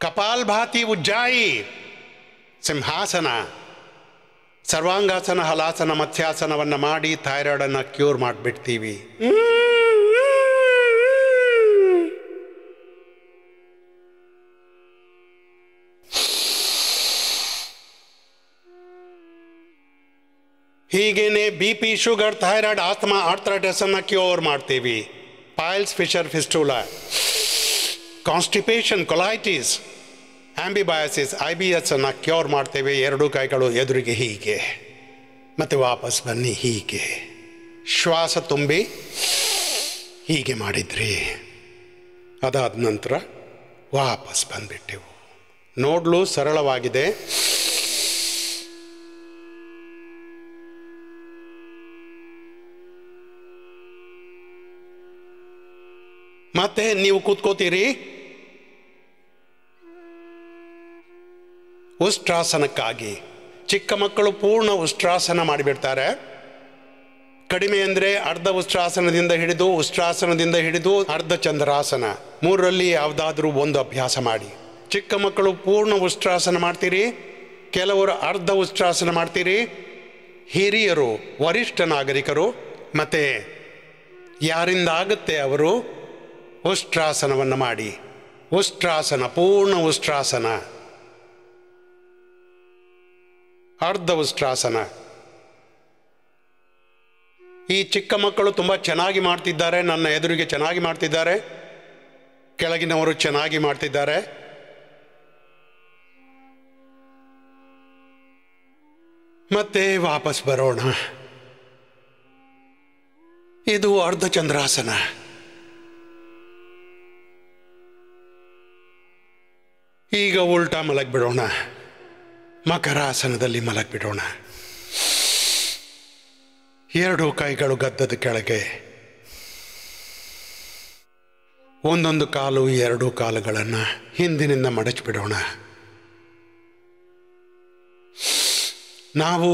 ಕಪಾಲಭಾತಿ ಉಜ್ಜಾಯಿ ಸಿಂಹಾಸನ, ಸರ್ವಾಂಗಾಸನ, ಹಲಾಸನ, ಮತ್ಸ್ಯಾಸನವನ್ನು ಮಾಡಿ ಥೈರಾಯ್ಡನ್ನು ಕ್ಯೂರ್ ಮಾಡಿಬಿಡ್ತೀವಿ. ಹೀಗೇನೆ BP, ಶುಗರ್, ಥೈರಾಯ್ಡ್, ಆಸ್ತಮಾ, ಆರ್ಥರೈಟಿಸನ್ನು ಕ್ಯೂರ್ ಮಾಡ್ತೀವಿ. Piles, fissure, fistula, constipation, colitis, amoebiasis, IBS ಅನ್ನು ಕ್ಯೂರ್ ಮಾಡ್ತೇವೆ. ಎರಡೂ ಕೈಗಳು ಎದುರಿಗೆ ಹೀಗೆ, ಮತ್ತು ವಾಪಸ್ ಬನ್ನಿ ಹೀಗೆ. ಶ್ವಾಸ ತುಂಬಿ ಹೀಗೆ ಮಾಡಿದ್ರಿ, ಅದಾದ ನಂತರ ವಾಪಸ್ ಬಂದ್ಬಿಟ್ಟೆವು. ನೋಡಲು ಸರಳವಾಗಿದೆ. ಮತ್ತೆ ನೀವು ಕೂತ್ಕೋತೀರಿ. ಉಷ್ಟ್ರಾಸನಕ್ಕಾಗಿ ಚಿಕ್ಕ ಮಕ್ಕಳು ಪೂರ್ಣ ಉಷ್ಟ್ರಾಸನ ಮಾಡಿಬಿಡ್ತಾರೆ. ಕಡಿಮೆ ಅಂದರೆ ಅರ್ಧ ಉಷ್ಟ್ರಾಸನದಿಂದ ಹಿಡಿದು ಅರ್ಧ ಚಂದ್ರಾಸನ, ಮೂರರಲ್ಲಿ ಯಾವುದಾದ್ರೂ ಒಂದು ಅಭ್ಯಾಸ ಮಾಡಿ. ಚಿಕ್ಕ ಮಕ್ಕಳು ಪೂರ್ಣ ಉಷ್ಟ್ರಾಸನ ಮಾಡ್ತೀರಿ, ಕೆಲವರು ಅರ್ಧ ಉಷ್ಟ್ರಾಸನ ಮಾಡ್ತೀರಿ. ಹಿರಿಯರು, ವರಿಷ್ಠ ನಾಗರಿಕರು ಮತ್ತು ಯಾರಿಂದ ಆಗುತ್ತೆ ಅವರು ಉಷ್ಟ್ರಾಸನವನ್ನು ಮಾಡಿ. ಉಷ್ಟ್ರಾಸನ, ಪೂರ್ಣ ಉಷ್ಟ್ರಾಸನ, ಅರ್ಧ ಉಷ್ಟ್ರಾಸನ. ಈ ಚಿಕ್ಕ ಮಕ್ಕಳು ತುಂಬ ಚೆನ್ನಾಗಿ ಮಾಡ್ತಿದ್ದಾರೆ, ನನ್ನ ಎದುರಿಗೆ ಚೆನ್ನಾಗಿ ಮಾಡ್ತಿದ್ದಾರೆ, ಕೆಳಗಿನವರು ಚೆನ್ನಾಗಿ ಮಾಡ್ತಿದ್ದಾರೆ. ಮತ್ತೆ ವಾಪಸ್ ಬರೋಣ. ಇದು ಅರ್ಧ ಚಂದ್ರಾಸನ. ಈಗ ಉಲ್ಟಾ ಮಲಗಿಬಿಡೋಣ, ಮಕರಾಸನದಲ್ಲಿ ಮಲಗಿಬಿಡೋಣ. ಎರಡು ಕೈಗಳು ಗದ್ದದ ಕೆಳಗೆ, ಒಂದೊಂದು ಕಾಲು, ಎರಡು ಕಾಲುಗಳನ್ನು ಹಿಂದಿನಿಂದ ಮಡಚಿಬಿಡೋಣ. ನಾವು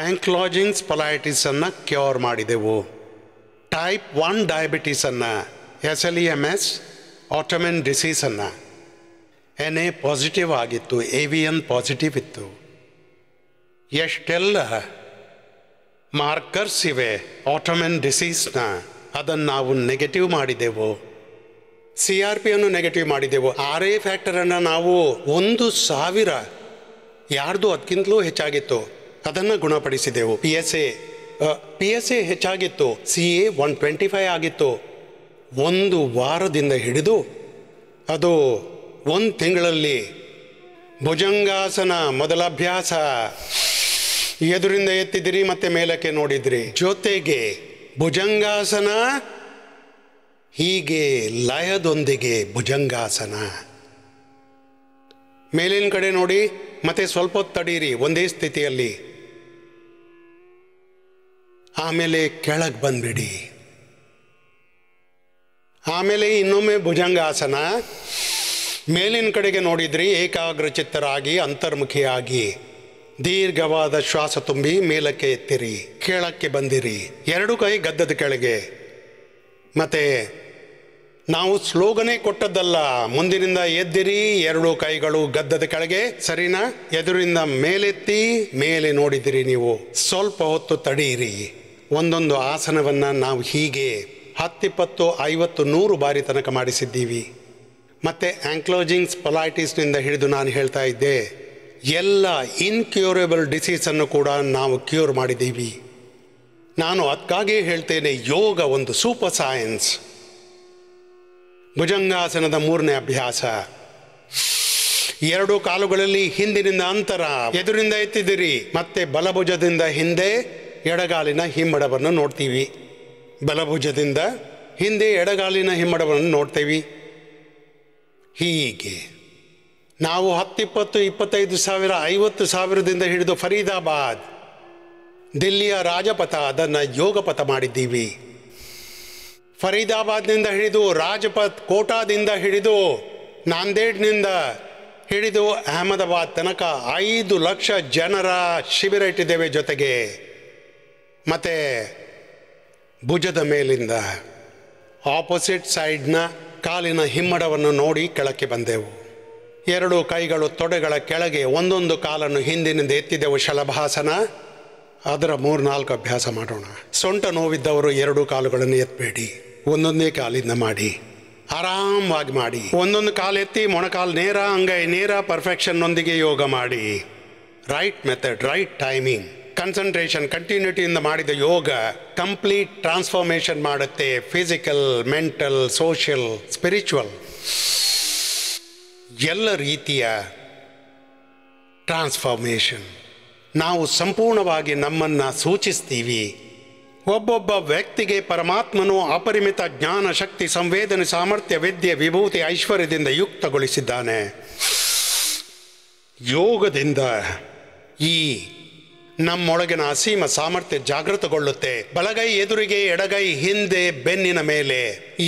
ಆಂಕ್ಲೋಜಿಂಗ್ ಸ್ಪೊಲೈಟಿಸನ್ನು ಕ್ಯೂರ್ ಮಾಡಿದೆವು. Type 1 ಡಯಾಬಿಟೀಸನ್ನು, SLEMS, autoimmune ಡಿಸೀಸನ್ನು. NA positive ಆಗಿತ್ತು, AVN ಪಾಸಿಟಿವ್ ಇತ್ತು. ಎಷ್ಟೆಲ್ಲ ಮಾರ್ಕರ್ಸ್ ಇವೆ ಆಟೋಮಿನ್ ಡಿಸೀಸ್ನ, ಅದನ್ನು ನಾವು ನೆಗೆಟಿವ್ ಮಾಡಿದೆವು. CRP ಅನ್ನು ನೆಗೆಟಿವ್ ಮಾಡಿದೆವು. RA ಫ್ಯಾಕ್ಟರನ್ನು ನಾವು 1,000, ಯಾರ್ದು ಅದಕ್ಕಿಂತಲೂ ಹೆಚ್ಚಾಗಿತ್ತು, ಅದನ್ನು ಗುಣಪಡಿಸಿದೆವು. PSA ಹೆಚ್ಚಾಗಿತ್ತು, CA 125 ಆಗಿತ್ತು. ಒಂದು ವಾರದಿಂದ ಹಿಡಿದು ಅದು 1 ತಿಂಗಳಲ್ಲಿ ಭುಜಂಗಾಸನ ಮೊದಲ ಅಭ್ಯಾಸ, ಎದುರಿಂದ ಎತ್ತಿದಿರಿ ಮತ್ತೆ ಮೇಲಕ್ಕೆ ನೋಡಿದ್ರಿ, ಜೊತೆಗೆ ಭುಜಂಗಾಸನ, ಹೀಗೆ ಲಯದೊಂದಿಗೆ ಭುಜಂಗಾಸನ. ಮೇಲಿನ ಕಡೆ ನೋಡಿ, ಮತ್ತೆ ಸ್ವಲ್ಪ ಹೊತ್ತು ತಡೀರಿ ಒಂದೇ ಸ್ಥಿತಿಯಲ್ಲಿ, ಆಮೇಲೆ ಕೆಳಗೆ ಬಂದ್ಬಿಡಿ. ಆಮೇಲೆ ಇನ್ನೊಮ್ಮೆ ಭುಜಂಗಾಸನ, ಮೇಲಿನ ಕಡೆಗೆ ನೋಡಿದ್ರಿ, ಏಕಾಗ್ರಚಿತ್ತರಾಗಿ ಅಂತರ್ಮುಖಿಯಾಗಿ ದೀರ್ಘವಾದ ಶ್ವಾಸ ತುಂಬಿ ಮೇಲಕ್ಕೆ ಎತ್ತಿರಿ, ಕೆಳಕ್ಕೆ ಬಂದಿರಿ, ಎರಡು ಕೈ ಗದ್ದದ ಕೆಳಗೆ. ಮತ್ತೆ ನಾವು ಸ್ಲೋಗನೇ ಕೊಟ್ಟದ್ದಲ್ಲ, ಮುಂದಿನಿಂದ ಎದ್ದಿರಿ, ಎರಡು ಕೈಗಳು ಗದ್ದದ ಕೆಳಗೆ, ಸರಿನಾ? ಎದುರಿಂದ ಮೇಲೆತ್ತಿ ಮೇಲೆ ನೋಡಿದಿರಿ. ನೀವು ಸ್ವಲ್ಪ ಹೊತ್ತು ತಡೀರಿ. ಒಂದೊಂದು ಆಸನವನ್ನು ನಾವು ಹೀಗೆ 10, 20, 50, 100 ಬಾರಿ ತನಕ ಮಾಡಿಸಿದ್ದೀವಿ. ಮತ್ತು ಆಂಕ್ಲೋಜಿಂಗ್ ಸ್ಪೊಲೈಟಿಸ್ನಿಂದ ಹಿಡಿದು ನಾನು ಹೇಳ್ತಾ ಇದ್ದೆ, ಎಲ್ಲ ಇನ್ಕ್ಯೂರಬಲ್ ಡಿಸೀಸನ್ನು ಕೂಡ ನಾವು ಕ್ಯೂರ್ ಮಾಡಿದ್ದೀವಿ. ನಾನು ಅದಕ್ಕಾಗಿ ಹೇಳ್ತೇನೆ, ಯೋಗ ಒಂದು ಸೂಪರ್ ಸೈನ್ಸ್. ಭುಜಂಗಾಸನದ 3ನೇ ಅಭ್ಯಾಸ, ಎರಡು ಕಾಲುಗಳಲ್ಲಿ ಹಿಂದಿನಿಂದ ಅಂತರ, ಎದುರಿಂದ ಎತ್ತಿದಿರಿ, ಮತ್ತೆ ಬಲಭುಜದಿಂದ ಹಿಂದೆ ಎಡಗಾಲಿನ ಹಿಮ್ಮಡವನ್ನು ನೋಡ್ತೀವಿ. ಬಲಭುಜದಿಂದ ಹಿಂದೆ ಎಡಗಾಲಿನ ಹಿಮ್ಮಡವನ್ನು ನೋಡ್ತೀವಿ. ಹೀಗೆ ನಾವು 10, 20, 25 ಸಾವಿರ, 50 ಸಾವಿರದಿಂದ ಹಿಡಿದು ಫರೀದಾಬಾದ್, ದಿಲ್ಲಿಯ ರಾಜಪಥ, ಅದನ್ನು ಯೋಗಪಥ ಮಾಡಿದ್ದೀವಿ. ಫರೀದಾಬಾದ್ನಿಂದ ಹಿಡಿದು ರಾಜಪಥ್, ಕೋಟಾದಿಂದ ಹಿಡಿದು ನಾಂದೇಡ್ನಿಂದ ಹಿಡಿದು ಅಹಮದಾಬಾದ್ ತನಕ 5 ಲಕ್ಷ ಜನರ ಶಿಬಿರ ಇಟ್ಟಿದ್ದೇವೆ. ಜೊತೆಗೆ ಮತ್ತು ಭುಜದ ಮೇಲಿಂದ ಆಪೋಸಿಟ್ ಸೈಡ್ನ ಕಾಲಿನ ಹಿಮ್ಮಡವನ್ನು ನೋಡಿ ಕೆಳಕ್ಕೆ ಬಂದೆವು. ಎರಡು ಕೈಗಳು ತೊಡೆಗಳ ಕೆಳಗೆ, ಒಂದೊಂದು ಕಾಲನ್ನು ಹಿಂದಿನಿಂದ ಎತ್ತಿದೆವು ಶಲಭಾಸನ. ಅದರ 3-4 ಅಭ್ಯಾಸ ಮಾಡೋಣ. ಸೊಂಟ ನೋವಿದ್ದವರು ಎರಡು ಕಾಲುಗಳನ್ನು ಎತ್ತಬೇಡಿ, ಒಂದೊಂದೇ ಕಾಲಿಂದ ಮಾಡಿ, ಆರಾಮವಾಗಿ ಮಾಡಿ. ಒಂದೊಂದು ಕಾಲು ಎತ್ತಿ ಮೊಣಕಾಲು ನೇರ, ಅಂಗೈ ನೇರ, ಪರ್ಫೆಕ್ಷನ್ನೊಂದಿಗೆ ಯೋಗ ಮಾಡಿ. Right method, right timing, concentration, ಕಂಟಿನ್ಯೂಟಿಯಿಂದ ಮಾಡಿದ ಯೋಗ ಕಂಪ್ಲೀಟ್ ಟ್ರಾನ್ಸ್ಫಾರ್ಮೇಷನ್ ಮಾಡುತ್ತೆ. ಫಿಸಿಕಲ್, ಮೆಂಟಲ್, ಸೋಷಿಯಲ್, ಸ್ಪಿರಿಚುವಲ್ ಎಲ್ಲ ರೀತಿಯ ಟ್ರಾನ್ಸ್ಫಾರ್ಮೇಷನ್. ನಾವು ಸಂಪೂರ್ಣವಾಗಿ ನಮ್ಮನ್ನು ಸೂಚಿಸ್ತೀವಿ. ಒಬ್ಬೊಬ್ಬ ವ್ಯಕ್ತಿಗೆ ಪರಮಾತ್ಮನು ಅಪರಿಮಿತ ಜ್ಞಾನ, ಶಕ್ತಿ, ಸಂವೇದನೆ, ಸಾಮರ್ಥ್ಯ, ವಿದ್ಯೆ, ವಿಭೂತಿ, ಐಶ್ವರ್ಯದಿಂದ ಯುಕ್ತಗೊಳಿಸಿದ್ದಾನೆ. ಯೋಗದಿಂದ ಈ ನಮ್ಮೊಳಗಿನ ಅಸೀಮ ಸಾಮರ್ಥ್ಯ ಜಾಗೃತಗೊಳ್ಳುತ್ತೆ. ಬಲಗೈ ಎದುರಿಗೆ, ಎಡಗೈ ಹಿಂದೆ, ಬೆನ್ನಿನ ಮೇಲೆ,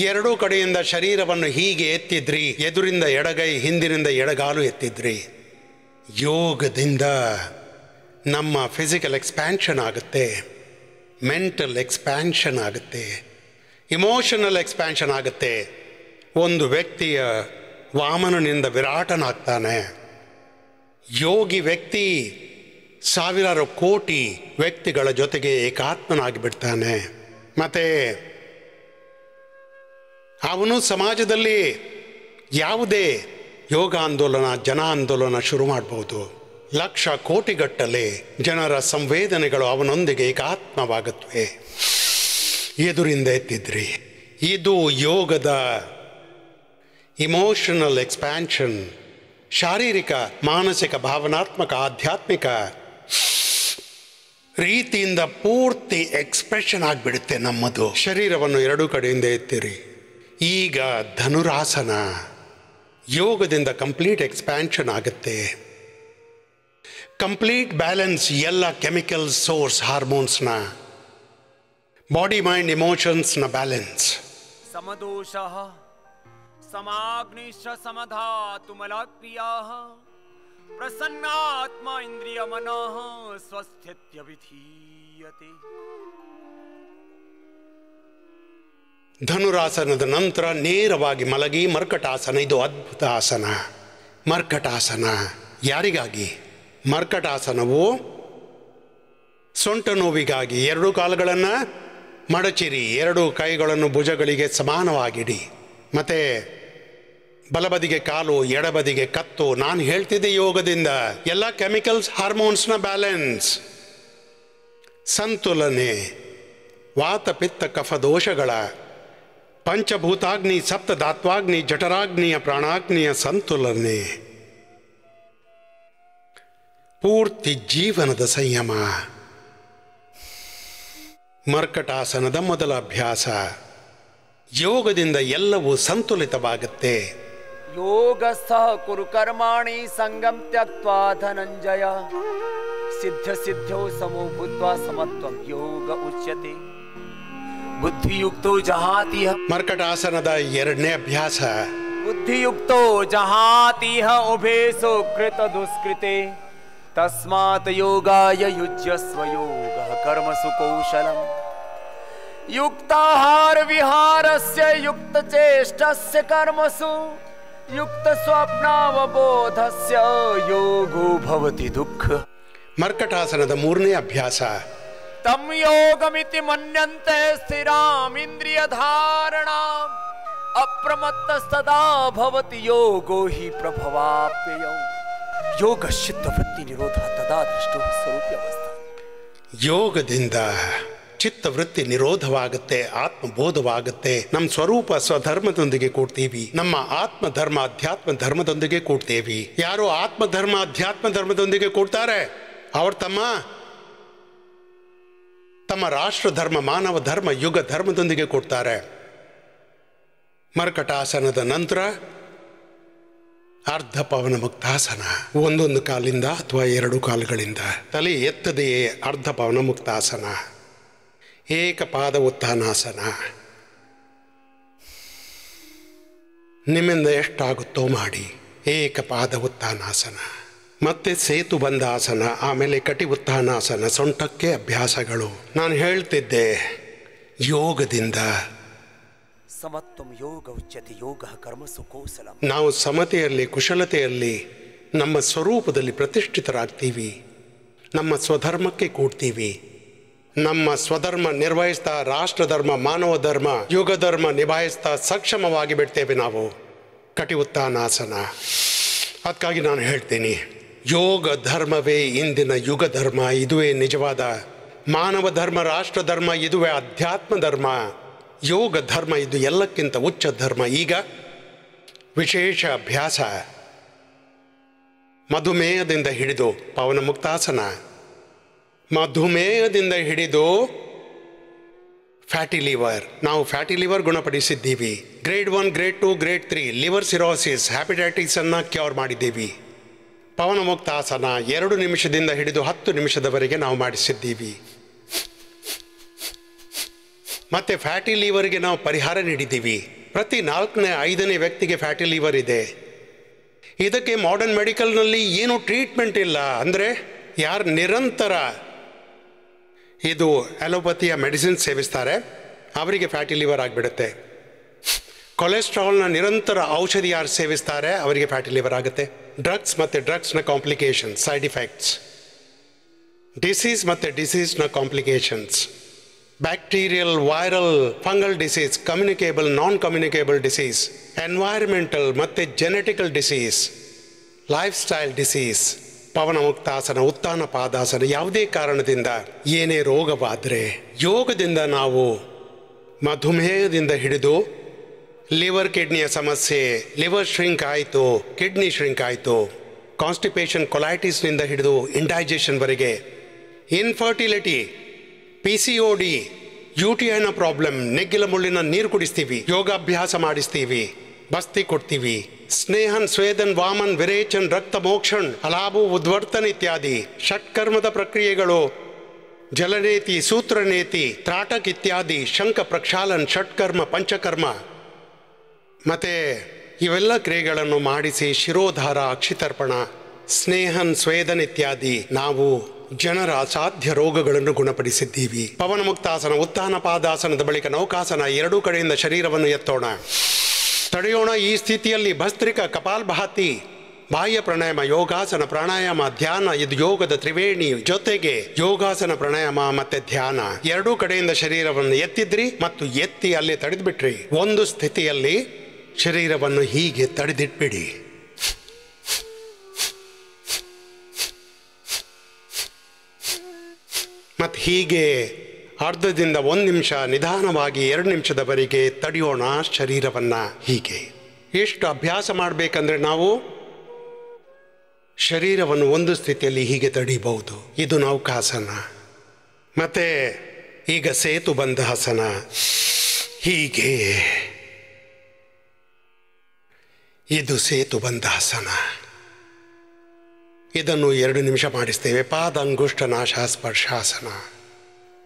ಎರಡೂ ಕಡೆಯಿಂದ ಶರೀರವನ್ನು ಹೀಗೆ ಎತ್ತಿದ್ರಿ. ಎದುರಿಂದ ಎಡಗೈ, ಹಿಂದಿನಿಂದ ಎಡಗಾಲು ಎತ್ತಿದ್ರಿ. ಯೋಗದಿಂದ ನಮ್ಮ ಫಿಸಿಕಲ್ ಎಕ್ಸ್ಪ್ಯಾನ್ಷನ್ ಆಗುತ್ತೆ, ಮೆಂಟಲ್ ಎಕ್ಸ್ಪ್ಯಾನ್ಷನ್ ಆಗುತ್ತೆ, ಇಮೋಷನಲ್ ಎಕ್ಸ್ಪ್ಯಾನ್ಷನ್ ಆಗುತ್ತೆ. ಒಂದು ವ್ಯಕ್ತಿಯ ವಾಮನನಿಂದ ವಿರಾಟನಾಗ್ತಾನೆ. ಯೋಗಿ ವ್ಯಕ್ತಿ ಸಾವಿರಾರು ಕೋಟಿ ವ್ಯಕ್ತಿಗಳ ಜೊತೆಗೆ ಏಕಾತ್ಮನಾಗಿ ಬಿಡ್ತಾನೆ. ಮತ್ತು ಅವನು ಸಮಾಜದಲ್ಲಿ ಯಾವುದೇ ಯೋಗ ಆಂದೋಲನ, ಜನ ಆಂದೋಲನ ಶುರು ಮಾಡ್ಬೋದು. ಲಕ್ಷ ಕೋಟಿಗಟ್ಟಲೆ ಜನರ ಸಂವೇದನೆಗಳು ಅವನೊಂದಿಗೆ ಏಕಾತ್ಮವಾಗುತ್ತವೆ. ಎದುರಿಂದ ಎತ್ತಿದ್ರಿ. ಇದು ಯೋಗದ ಇಮೋಷನಲ್ ಎಕ್ಸ್ಪ್ಯಾನ್ಷನ್. ಶಾರೀರಿಕ, ಮಾನಸಿಕ, ಭಾವನಾತ್ಮಕ, ಆಧ್ಯಾತ್ಮಿಕ ರೀತಿಯಿಂದ ಪೂರ್ತಿ ಎಕ್ಸ್ಪ್ರೆಷನ್ ಆಗಿಬಿಡುತ್ತೆ ನಮ್ಮದು. ಶರೀರವನ್ನು ಎರಡೂ ಕಡೆಯಿಂದ ಎತ್ತಿರಿ. ಈಗ ಧನುರಾಸನ. ಯೋಗದಿಂದ ಕಂಪ್ಲೀಟ್ ಎಕ್ಸ್ಪ್ಯಾನ್ಷನ್ ಆಗುತ್ತೆ. ಕಂಪ್ಲೀಟ್ ಬ್ಯಾಲೆನ್ಸ್ ಎಲ್ಲ ಕೆಮಿಕಲ್ ಸೋರ್ಸ್, ಹಾರ್ಮೋನ್ಸ್ನ, ಬಾಡಿ, ಮೈಂಡ್, ಇಮೋಷನ್ಸ್ನ ಬ್ಯಾಲೆನ್ಸ್. ಸಮದೋಷ ಸಮಾಗ್ನಿಶ್ಚ ಸಮಧಾತು ಮಲಕ್ರಿಯಾಃ ಪ್ರಸನ್ನಾತ್ಮ ಇಂದ್ರಿಯ ಮನಃ ಸ್ವಸ್ಥ್ಯತ್ಯವಿಧೀಯತೆ. ಧನುರಾಸನದ ನಂತರ ನೇರವಾಗಿ ಮಲಗಿ ಮರ್ಕಟಾಸನ. ಇದು ಅದ್ಭುತ ಆಸನ. ಮರ್ಕಟಾಸನ ಯಾರಿಗಾಗಿ? ಮರ್ಕಟಾಸನವು ಸೊಂಟ ನೋವಿಗಾಗಿ. ಎರಡು ಕಾಲುಗಳನ್ನು ಮಡಚಿರಿ, ಎರಡು ಕೈಗಳನ್ನು ಭುಜಗಳಿಗೆ ಸಮಾನವಾಗಿಡಿ. ಮತ್ತು ಬಲಬದಿಗೆ ಕಾಲು, ಎಡಬದಿಗೆ ಕತ್ತು. ನಾನು ಹೇಳ್ತಿದ್ದೆ ಯೋಗದಿಂದ ಎಲ್ಲ ಕೆಮಿಕಲ್ಸ್, ಹಾರ್ಮೋನ್ಸ್ನ ಬ್ಯಾಲೆನ್ಸ್, ಸಂತುಲನೆ, ವಾತ ಪಿತ್ತ ಕಫ ದೋಷಗಳ, ಪಂಚಭೂತಾಗ್ನಿ, ಸಪ್ತಧಾತ್ವಾಗ್ನಿ, ಜಠರಾಗ್ನಿಯ, ಪ್ರಾಣಾಗ್ನಿಯ ಸಂತುಲನೆ, ಪೂರ್ತಿ ಜೀವನದ ಸಂಯಮ. ಮರ್ಕಟಾಸನದ ಮೊದಲ ಅಭ್ಯಾಸ. ಯೋಗದಿಂದ ಎಲ್ಲವೂ ಸಂತುಲಿತವಾಗುತ್ತೆ. ಯೋಗಸ್ಥಃ ಕುರು ಕರ್ಮಾಣಿ ಸಂಗಂ ತ್ಯಕ್ತ್ವಾ ಧನಂಜಯ ಸಿದ್ಧ ಸಿದ್ಧೌ ಸಮೋ ಭೂತ್ವಾ ಸಮತ್ವಂ ಯೋಗ ಉಚ್ಯತೆ. ಬುದ್ಧಿಯುಕ್ತೋ ಜಹಾತಿಹ. ಮರ್ಕಟಾಸನದ ಎರಡನೇ ಅಭ್ಯಾಸ. ಬುದ್ಧಿಯುಕ್ತೋ ಜಹಾತಿಹ ಉಭೇ ಸುಕೃತ ದುಷ್ಕೃತೆ ತಸ್ಮಾತ್ ಯೋಗಾಯ ಯುಜ್ಯಸ್ವ ಯೋಗಃ ಕರ್ಮಸು ಕೌಶಲಂ. ಯುಕ್ತಾಹಾರ ವಿಹಾರಸ್ಯ ಯುಕ್ತ ಚೇಷ್ಟಸ್ಯ ಕರ್ಮಸು ಯುಕ್ತ ಸ್ವಪ್ನಾವಬೋಧಸ್ಯ ಯೋಗೋ ಭವತಿ ದುಃಖ. ಮರ್ಕಟಾಸನದ ಮೂರನೇ ಅಭ್ಯಾಸ. ತಂ ಯೋಗಮಿತಿ ಮನ್ಯಂತೆ ಸ್ಥಿರಾಮಿಂದ್ರಿಯ ಧಾರಣಾಂ ಅಪ್ರಮತ್ತಸ್ತದಾ ಭವತಿ ಯೋಗೋ ಹಿ ಪ್ರಭವಾಪ್ಯಯೌ. ಯೋಗ ಚಿತ್ತ ವೃತ್ತಿ ನಿರೋಧ ತದಾ ದೃಷ್ಟೋ ಸ್ವರೂಪ್ಯವಸ್ಥಾ. ಯೋಗದಿಂದ ಚಿತ್ತವೃತ್ತಿ ನಿರೋಧವಾಗುತ್ತೆ, ಆತ್ಮಬೋಧವಾಗುತ್ತೆ. ನಮ್ಮ ಸ್ವರೂಪ ಸ್ವಧರ್ಮದೊಂದಿಗೆ ಕೂಡ್ತೀವಿ. ನಮ್ಮ ಆತ್ಮಧರ್ಮ ಅಧ್ಯಾತ್ಮ ಧರ್ಮದೊಂದಿಗೆ ಕೂಡ್ತೇವಿ. ಯಾರು ಆತ್ಮಧರ್ಮ ಅಧ್ಯಾತ್ಮ ಧರ್ಮದೊಂದಿಗೆ ಕೂಡ್ತಾರೆ ಅವರು ತಮ್ಮ ರಾಷ್ಟ್ರ ಧರ್ಮ, ಮಾನವ ಧರ್ಮ, ಯುಗ ಧರ್ಮದೊಂದಿಗೆ ಕೂಡ್ತಾರೆ. ಮರ್ಕಟಾಸನದ ನಂತರ ಅರ್ಧ ಪವನ ಮುಕ್ತಾಸನ. ಒಂದೊಂದು ಕಾಲಿಂದ ಅಥವಾ ಎರಡು ಕಾಲುಗಳಿಂದ ತಲೆ ಎತ್ತದೆಯೇ ಅರ್ಧ ಪವನ ಮುಕ್ತಾಸನ. ಏಕಪಾದ ಉತ್ಥಾನಾಸನ. ನಿಮ್ಮಿಂದ ಎಷ್ಟಾಗುತ್ತೋ ಮಾಡಿ. ಏಕಪಾದ ಉತ್ಥಾನಾಸನ, ಮತ್ತೆ ಸೇತು ಬಂಧಾಸನ, ಆಮೇಲೆ ಕಟಿ ಉತ್ಥಾನಾಸನ. ಸೊಂಟಕ್ಕೆ ಅಭ್ಯಾಸಗಳು. ನಾನು ಹೇಳ್ತಿದ್ದೆ ಯೋಗದಿಂದ ಸಮತ್ವಂ ಯೋಗ ಉಚ್ಯತೆ ಯೋಗ ಕರ್ಮಸು ಕೌಶಲಂ. ನಾವು ಸಮತೆಯಲ್ಲಿ, ಕುಶಲತೆಯಲ್ಲಿ, ನಮ್ಮ ಸ್ವರೂಪದಲ್ಲಿ ಪ್ರತಿಷ್ಠಿತರಾಗ್ತೀವಿ. ನಮ್ಮ ಸ್ವಧರ್ಮಕ್ಕೆ ಕೂಡ್ತೀವಿ. ನಮ್ಮ ಸ್ವಧರ್ಮ ನಿರ್ವಹಿಸ್ತಾ ರಾಷ್ಟ್ರಧರ್ಮ, ಮಾನವ ಧರ್ಮ, ಯುಗ ಧರ್ಮ ನಿಭಾಯಿಸ್ತಾ ಸಕ್ಷಮವಾಗಿ ಬಿಡ್ತೇವೆ ನಾವು. ಕಟಿ ಉತ್ಥಾನಾಸನ. ಅದಕ್ಕಾಗಿ ನಾನು ಹೇಳ್ತೀನಿ, ಯೋಗ ಧರ್ಮವೇ ಇಂದಿನ ಯುಗ ಧರ್ಮ. ಇದುವೇ ನಿಜವಾದ ಮಾನವ ಧರ್ಮ, ರಾಷ್ಟ್ರ ಧರ್ಮ. ಇದುವೇ ಅಧ್ಯಾತ್ಮ ಧರ್ಮ. ಯೋಗ ಧರ್ಮ ಇದು ಎಲ್ಲಕ್ಕಿಂತ ಉಚ್ಚ ಧರ್ಮ. ಈಗ ವಿಶೇಷ ಅಭ್ಯಾಸ, ಮಧುಮೇಹದಿಂದ ಹಿಡಿದು ಪವನ ಮುಕ್ತಾಸನ, ಮಧುಮೇಹದಿಂದ ಹಿಡಿದು ಫ್ಯಾಟಿ ಲಿವರ್. ನಾವು ಫ್ಯಾಟಿ ಲಿವರ್ ಗುಣಪಡಿಸಿದ್ದೀವಿ. Grade 1, grade 2, grade 3 liver cirrhosis, hepatitis ಅನ್ನು ಕ್ಯೂರ್ ಮಾಡಿದ್ದೀವಿ. ಪವನ ಮುಕ್ತಾಸನ 2 ನಿಮಿಷದಿಂದ ಹಿಡಿದು 10 ನಿಮಿಷದವರೆಗೆ ನಾವು ಮಾಡಿಸಿದ್ದೀವಿ. ಮತ್ತೆ ಫ್ಯಾಟಿ ಲಿವರ್ಗೆ ನಾವು ಪರಿಹಾರ ನೀಡಿದ್ದೀವಿ. ಪ್ರತಿ 4ನೇ 5ನೇ ವ್ಯಕ್ತಿಗೆ ಫ್ಯಾಟಿ ಲಿವರ್ ಇದೆ. ಇದಕ್ಕೆ ಮಾಡರ್ನ್ ಮೆಡಿಕಲ್ನಲ್ಲಿ ಏನೂ ಟ್ರೀಟ್ಮೆಂಟ್ ಇಲ್ಲ. ಅಂದರೆ ಯಾರು ನಿರಂತರ ಇದು ಅಲೋಪತಿಯ ಮೆಡಿಸಿನ್ ಸೇವಿಸ್ತಾರೆ ಅವರಿಗೆ ಫ್ಯಾಟಿ ಲಿವರ್ ಆಗಿಬಿಡುತ್ತೆ. ಕೊಲೆಸ್ಟ್ರಾಲ್ನ ನಿರಂತರ ಔಷಧಿ ಯಾರು ಸೇವಿಸ್ತಾರೆ ಅವರಿಗೆ ಫ್ಯಾಟಿ ಲಿವರ್ ಆಗುತ್ತೆ. ಡ್ರಗ್ಸ್ ಮತ್ತು ಡ್ರಗ್ಸ್ನ ಕಾಂಪ್ಲಿಕೇಶನ್ಸ್, ಸೈಡ್ ಇಫೆಕ್ಟ್ಸ್, ಡಿಸೀಸ್ ಮತ್ತು ಡಿಸೀಸ್ನ complications, bacterial, viral, fungal disease, communicable, non communicable disease, environmental ಮತ್ತು genetical disease, lifestyle disease. ಪವನ ಮುಕ್ತಾಸನ, ಉತ್ಥಾನ ಪಾದಾಸನ. ಯಾವುದೇ ಕಾರಣದಿಂದ ಏನೇ ರೋಗವಾದರೆ ಯೋಗದಿಂದ ನಾವು ಮಧುಮೇಹದಿಂದ ಹಿಡಿದು ಲಿವರ್ ಕಿಡ್ನಿಯ ಸಮಸ್ಯೆ, ಲಿವರ್ ಶ್ರಿಂಕ್ ಆಯಿತು, ಕಿಡ್ನಿ ಶ್ರಿಂಕ್ ಆಯಿತು, ಕಾನ್ಸ್ಟಿಪೇಷನ್, ಕೊಲೈಟಿಸ್ನಿಂದ ಹಿಡಿದು ಇಂಡೈಜೆಷನ್ವರೆಗೆ, ಇನ್ಫರ್ಟಿಲಿಟಿ, PCOD, UTIನ ಪ್ರಾಬ್ಲಮ್, ನೆಗ್ಗಿಲ ಮುಳ್ಳಿನ ನೀರು ಕುಡಿಸ್ತೀವಿ, ಯೋಗಾಭ್ಯಾಸ ಮಾಡಿಸ್ತೀವಿ, ಬಸ್ತಿ ಕೊಡ್ತೀವಿ. ಸ್ನೇಹನ್, ಸ್ವೇದನ್, ವಾಮನ್, ವಿರೇಚನ್, ರಕ್ತ ಮೋಕ್ಷಣ್, ಅಲಾಭು, ಉದ್ವರ್ತನ್ ಇತ್ಯಾದಿ ಷಟ್ಕರ್ಮದ ಪ್ರಕ್ರಿಯೆಗಳು, ಜಲನೇತಿ, ಸೂತ್ರನೇತಿ, ತ್ರಾಟಕ್ ಇತ್ಯಾದಿ, ಶಂಖ ಪ್ರಕ್ಷಾಲನ್, ಷಟ್ಕರ್ಮ, ಪಂಚಕರ್ಮ. ಮತ್ತು ಇವೆಲ್ಲ ಕ್ರಿಯೆಗಳನ್ನು ಮಾಡಿಸಿ ಶಿರೋಧಾರ, ಅಕ್ಷಿತರ್ಪಣ, ಸ್ನೇಹನ್, ಸ್ವೇದನ್ ಇತ್ಯಾದಿ ನಾವು ಜನರ ಅಸಾಧ್ಯ ರೋಗಗಳನ್ನು ಗುಣಪಡಿಸಿದ್ದೀವಿ. ಪವನ ಮುಕ್ತಾಸನ, ಉತ್ಥಾನ ಪಾದಾಸನದ ಬಳಿಕ ನೌಕಾಸನ. 2 ಕಡೆಯಿಂದ ಶರೀರವನ್ನು ಎತ್ತೋಣ, ತಡೆಯೋಣ. ಈ ಸ್ಥಿತಿಯಲ್ಲಿ ಭಸ್ತ್ರಿಕ, ಕಪಾಲ್ಭಾತಿ, ಬಾಹ್ಯ ಪ್ರಾಣಾಯಾಮ, ಯೋಗಾಸನ, ಪ್ರಾಣಾಯಾಮ, ಧ್ಯಾನ. ಇದು ಯೋಗದ ತ್ರಿವೇಣಿ. ಜೊತೆಗೆ ಯೋಗಾಸನ, ಪ್ರಾಣಾಯಾಮ ಮತ್ತೆ ಧ್ಯಾನ. 2 ಕಡೆಯಿಂದ ಶರೀರವನ್ನು ಎತ್ತಿದ್ರಿ ಮತ್ತು ಎತ್ತಿ ಅಲ್ಲೇ ತಡೆದ್ಬಿಟ್ರಿ. ಒಂದು ಸ್ಥಿತಿಯಲ್ಲಿ ಶರೀರವನ್ನು ಹೀಗೆ ತಡೆದಿಟ್ಬಿಡಿ. ಮತ್ತು ಹೀಗೆ ಅರ್ಧದಿಂದ 1 ನಿಮಿಷ ನಿಧಾನವಾಗಿ 2 ನಿಮಿಷದವರೆಗೆ ತಡೆಯೋಣ ಶರೀರವನ್ನು. ಹೀಗೆ ಎಷ್ಟು ಅಭ್ಯಾಸ ಮಾಡಬೇಕಂದ್ರೆ ನಾವು ಶರೀರವನ್ನು ಒಂದು ಸ್ಥಿತಿಯಲ್ಲಿ ಹೀಗೆ ತಡಿಬಹುದು. ಇದು ನೌಕಾಸನ. ಮತ್ತು ಈಗ ಸೇತುಬಂಧಾಸನ. ಹೀಗೆ ಇದು ಸೇತುಬಂಧಾಸನ. ಇದನ್ನು 2 ನಿಮಿಷ ಮಾಡಿಸ್ತೇವೆ. ಪಾದಂಗುಷ್ಟ ನಾಶ ಸ್ಪರ್ಶಾಸನ.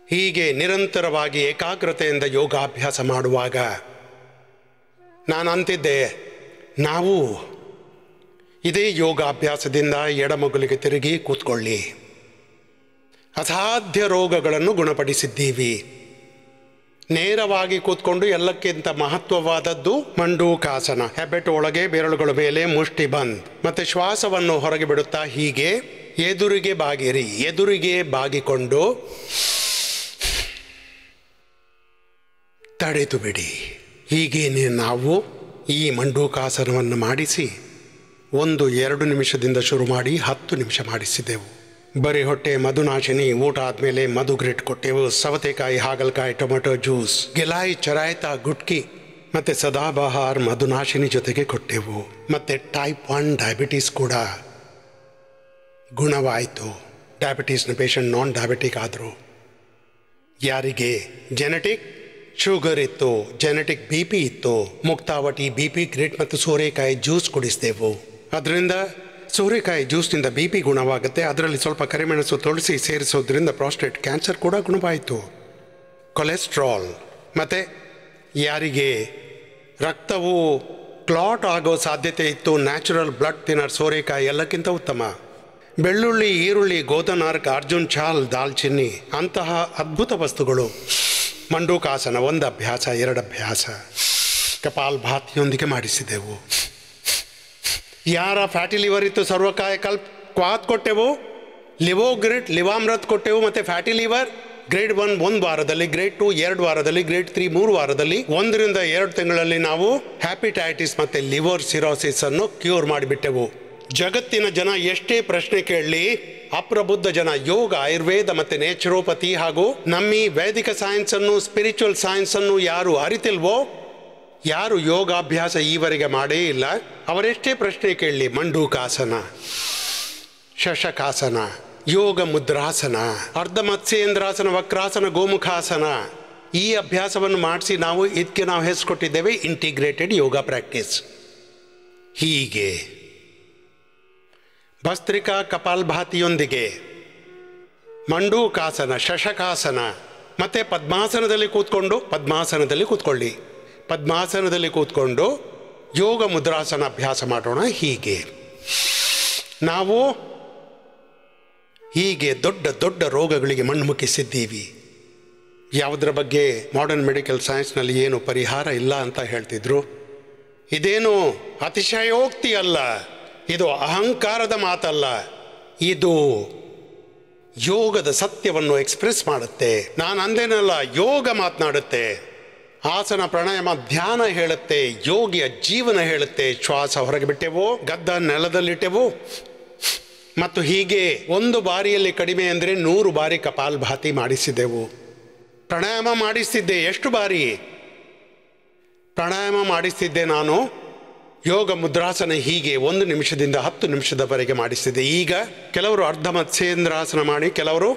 ಹೀಗೆ ನಿರಂತರವಾಗಿ ಏಕಾಗ್ರತೆಯಿಂದ ಯೋಗಾಭ್ಯಾಸ ಮಾಡುವಾಗ ನಾನು ಅಂತಿದ್ದೆ, ನಾವು ಇದೇ ಯೋಗಾಭ್ಯಾಸದಿಂದ ಎಡಮಗುಲಿಗೆ ತಿರುಗಿ ಕೂತ್ಕೊಳ್ಳಿ. ಅಸಾಧ್ಯ ರೋಗಗಳನ್ನು ಗುಣಪಡಿಸಿದ್ದೀವಿ. ನೇರವಾಗಿ ಕೂತ್ಕೊಂಡು ಎಲ್ಲಕ್ಕಿಂತ ಮಹತ್ವವಾದದ್ದು ಮಂಡೂಕಾಸನ. ಹೆಬ್ಬೆಟ್ಟು ಒಳಗೆ, ಬೆರಳುಗಳ ಮೇಲೆ ಮುಷ್ಟಿ ಬಂದ್. ಮತ್ತೆ ಶ್ವಾಸವನ್ನು ಹೊರಗೆ ಬಿಡುತ್ತಾ ಹೀಗೆ ಎದುರಿಗೆ ಬಾಗಿರಿ. ಎದುರಿಗೆ ಬಾಗಿಕೊಂಡು ತಡೆದು ಬಿಡಿ. ಹೀಗೇನೆ ನಾವು ಈ ಮಂಡೂಕಾಸನವನ್ನು ಮಾಡಿಸಿ 1-2 ನಿಮಿಷದಿಂದ ಶುರು ಮಾಡಿ 10 ನಿಮಿಷ ಮಾಡಿಸಿದೆವು. ಬರೀ ಹೊಟ್ಟೆ, ಮಧುನಾಶಿನಿ, ಊಟ ಆದಮೇಲೆ ಮಧು ಗ್ರೇಟ್ ಕೊಟ್ಟೆವು. ಸವತೆಕಾಯಿ, ಹಾಗಲಕಾಯಿ, ಟೊಮೆಟೊ ಜ್ಯೂಸ್, ಗೆಲಾಯಿ, ಚರಾಯ್ತ, ಗುಟ್ಕಿ ಮತ್ತು ಸದಾಬಹಾರ್ ಮಧುನಾಶಿನಿ ಜೊತೆಗೆ ಕೊಟ್ಟೆವು. ಮತ್ತು ಟೈಪ್ 1 ಡಯಾಬಿಟೀಸ್ ಕೂಡ ಗುಣವಾಯಿತು. ಡಯಾಬಿಟೀಸ್ನ ಪೇಷಂಟ್ ನಾನ್ ಡಯಾಬಿಟಿಕ್ ಆದರು. ಯಾರಿಗೆ ಜೆನೆಟಿಕ್ ಶುಗರ್ ಇತ್ತು, ಜೆನೆಟಿಕ್ BP ಇತ್ತು, ಮುಕ್ತಾವಟಿ, BP ಗ್ರೇಟ್ ಮತ್ತು ಸೋರೆಕಾಯಿ ಜ್ಯೂಸ್ ಕುಡಿಸಿದೆವು. ಅದರಿಂದ ಸೋರೆಕಾಯಿ ಜ್ಯೂಸ್ನಿಂದ BP ಗುಣವಾಗುತ್ತೆ. ಅದರಲ್ಲಿ ಸ್ವಲ್ಪ ಕರಿಮೆಣಸು, ತುಳಸಿ ಸೇರಿಸೋದ್ರಿಂದ ಪ್ರಾಸ್ಟೇಟ್ ಕ್ಯಾನ್ಸರ್ ಕೂಡ ಗುಣವಾಯಿತು. ಕೊಲೆಸ್ಟ್ರಾಲ್ ಮತ್ತು ಯಾರಿಗೆ ರಕ್ತವು ಕ್ಲಾಟ್ ಆಗೋ ಸಾಧ್ಯತೆ ಇತ್ತು, ನ್ಯಾಚುರಲ್ ಬ್ಲಡ್ ಥಿನ್ನರ್ ಸೋರೆಕಾಯಿ ಎಲ್ಲಕ್ಕಿಂತ ಉತ್ತಮ. ಬೆಳ್ಳುಳ್ಳಿ, ಈರುಳ್ಳಿ, ಗೋದನಾರ್ಕ್, ಅರ್ಜುನ್ ಚಾಲ್, ದಾಲ್ಚಿನ್ನಿ ಅಂತಹ ಅದ್ಭುತ ವಸ್ತುಗಳು. ಮಂಡೂಕಾಸನ 1 ಅಭ್ಯಾಸ, 2 ಅಭ್ಯಾಸ. ಕಪಾಲಭಾತಿಯೊಂದಿಗೆ ಮಾಡಿಸಿದೆವು. ಯಾರ ಫ್ಯಾಟಿ ಲಿವರ್ ಇತ್ತು ಸರ್ವಕಾಯ ಕ್ವಾತ್ ಕೊಟ್ಟೆವು, ಲಿವೋಗ್ರಿಟ್ ಲಿವಾಮೃತ್ ಕೊಟ್ಟೆವು, ಮತ್ತು ಫ್ಯಾಟಿ ಲಿವರ್ ಗ್ರೇಡ್ 1 1 ವಾರದಲ್ಲಿ, ಗ್ರೇಡ್ 2 2 ವಾರದಲ್ಲಿ, ಗ್ರೇಡ್ 3 3 ವಾರದಲ್ಲಿ, 1 ರಿಂದ 2 ತಿಂಗಳಲ್ಲಿ ನಾವು ಹ್ಯಾಪಿಟೈಟಿಸ್ ಮತ್ತು ಲಿವರ್ ಸಿರೋಸಿಸ್ ಅನ್ನು ಕ್ಯೂರ್ ಮಾಡಿಬಿಟ್ಟೆವು. ಜಗತ್ತಿನ ಜನ ಎಷ್ಟೇ ಪ್ರಶ್ನೆ ಕೇಳಲಿ, ಅಪ್ರಬುದ್ಧ ಜನ ಯೋಗ, ಆಯುರ್ವೇದ ಮತ್ತು ನೇಚುರೋಪತಿ ಹಾಗೂ ನಮ್ಮಿ ವೈದಿಕ ಸೈನ್ಸನ್ನು, ಸ್ಪಿರಿಚುವಲ್ ಸೈನ್ಸನ್ನು ಯಾರು ಅರಿತಿಲ್ವೋ, ಯಾರು ಯೋಗಾಭ್ಯಾಸ ಈವರೆಗೆ ಮಾಡೇ ಇಲ್ಲ, ಅವರೆಷ್ಟೇ ಪ್ರಶ್ನೆ ಕೇಳಲಿ, ಮಂಡೂಕಾಸನ, ಶಶಕಾಸನ, ಯೋಗ ಮುದ್ರಾಸನ, ಅರ್ಧ ಮತ್ಸ್ಯೇಂದ್ರಾಸನ, ವಕ್ರಾಸನ, ಗೋಮುಖಾಸನ, ಈ ಅಭ್ಯಾಸವನ್ನು ಮಾಡಿಸಿ ಇದಕ್ಕೆ ನಾವು ಹೆಸರು ಕೊಟ್ಟಿದ್ದೇವೆ ಇಂಟಿಗ್ರೇಟೆಡ್ ಯೋಗ ಪ್ರಾಕ್ಟೀಸ್. ಹೀಗೆ ಭಸ್ತ್ರಿಕಾ ಕಪಾಲಭಾತಿಯೊಂದಿಗೆ ಮಂಡೂಕಾಸನ, ಶಶಕಾಸನ ಮತ್ತು ಪದ್ಮಾಸನದಲ್ಲಿ ಕೂತ್ಕೊಳ್ಳಿ, ಪದ್ಮಾಸನದಲ್ಲಿ ಕೂತ್ಕೊಂಡು ಯೋಗ ಮುದ್ರಾಸನ ಅಭ್ಯಾಸ ಮಾಡೋಣ. ನಾವು ಹೀಗೆ ದೊಡ್ಡ ದೊಡ್ಡ ರೋಗಗಳಿಗೆ ಮಣ್ಣು ಮುಕ್ಕಿಸಿದ್ದೀವಿ. ಯಾವುದರ ಬಗ್ಗೆ ಮಾಡರ್ನ್ ಮೆಡಿಕಲ್ ಸೈನ್ಸ್ನಲ್ಲಿ ಏನು ಪರಿಹಾರ ಇಲ್ಲ ಅಂತ ಹೇಳ್ತಿದ್ರು. ಇದೇನು ಅತಿಶಯೋಕ್ತಿ ಅಲ್ಲ, ಇದು ಅಹಂಕಾರದ ಮಾತಲ್ಲ, ಇದು ಯೋಗದ ಸತ್ಯವನ್ನು ಎಕ್ಸ್ಪ್ರೆಸ್ ಮಾಡುತ್ತೆ. ನಾನು ಅಂದೇನಲ್ಲ, ಯೋಗ ಮಾತನಾಡುತ್ತೆ, ಆಸನ ಪ್ರಾಣಾಯಾಮ ಧ್ಯಾನ ಹೇಳುತ್ತೆ, ಯೋಗಿಯ ಜೀವನ ಹೇಳುತ್ತೆ. ಶ್ವಾಸ ಹೊರಗೆ ಬಿಟ್ಟೆವು, ಗದ್ದ ನೆಲದಲ್ಲಿಟ್ಟೆವು, ಮತ್ತು ಹೀಗೆ ಒಂದು ಬಾರಿಯಲ್ಲಿ ಕಡಿಮೆ ಅಂದರೆ 100 ಬಾರಿ ಕಪಾಲಭಾತಿ ಮಾಡಿಸಿದೆವು. ಪ್ರಾಣಾಯಾಮ ಮಾಡಿಸ್ತಿದ್ದೆ. ಎಷ್ಟು ಬಾರಿ ಪ್ರಾಣಾಯಾಮ ಮಾಡಿಸ್ತಿದ್ದೆ ನಾನು. ಯೋಗ ಮುದ್ರಾಸನ ಹೀಗೆ 1 ನಿಮಿಷದಿಂದ 10 ನಿಮಿಷದವರೆಗೆ ಮಾಡಿಸ್ತಿದ್ದೆ. ಈಗ ಕೆಲವರು ಅರ್ಧ ಮತ್ಸ್ಯೇಂದ್ರಾಸನ ಮಾಡಿ, ಕೆಲವರು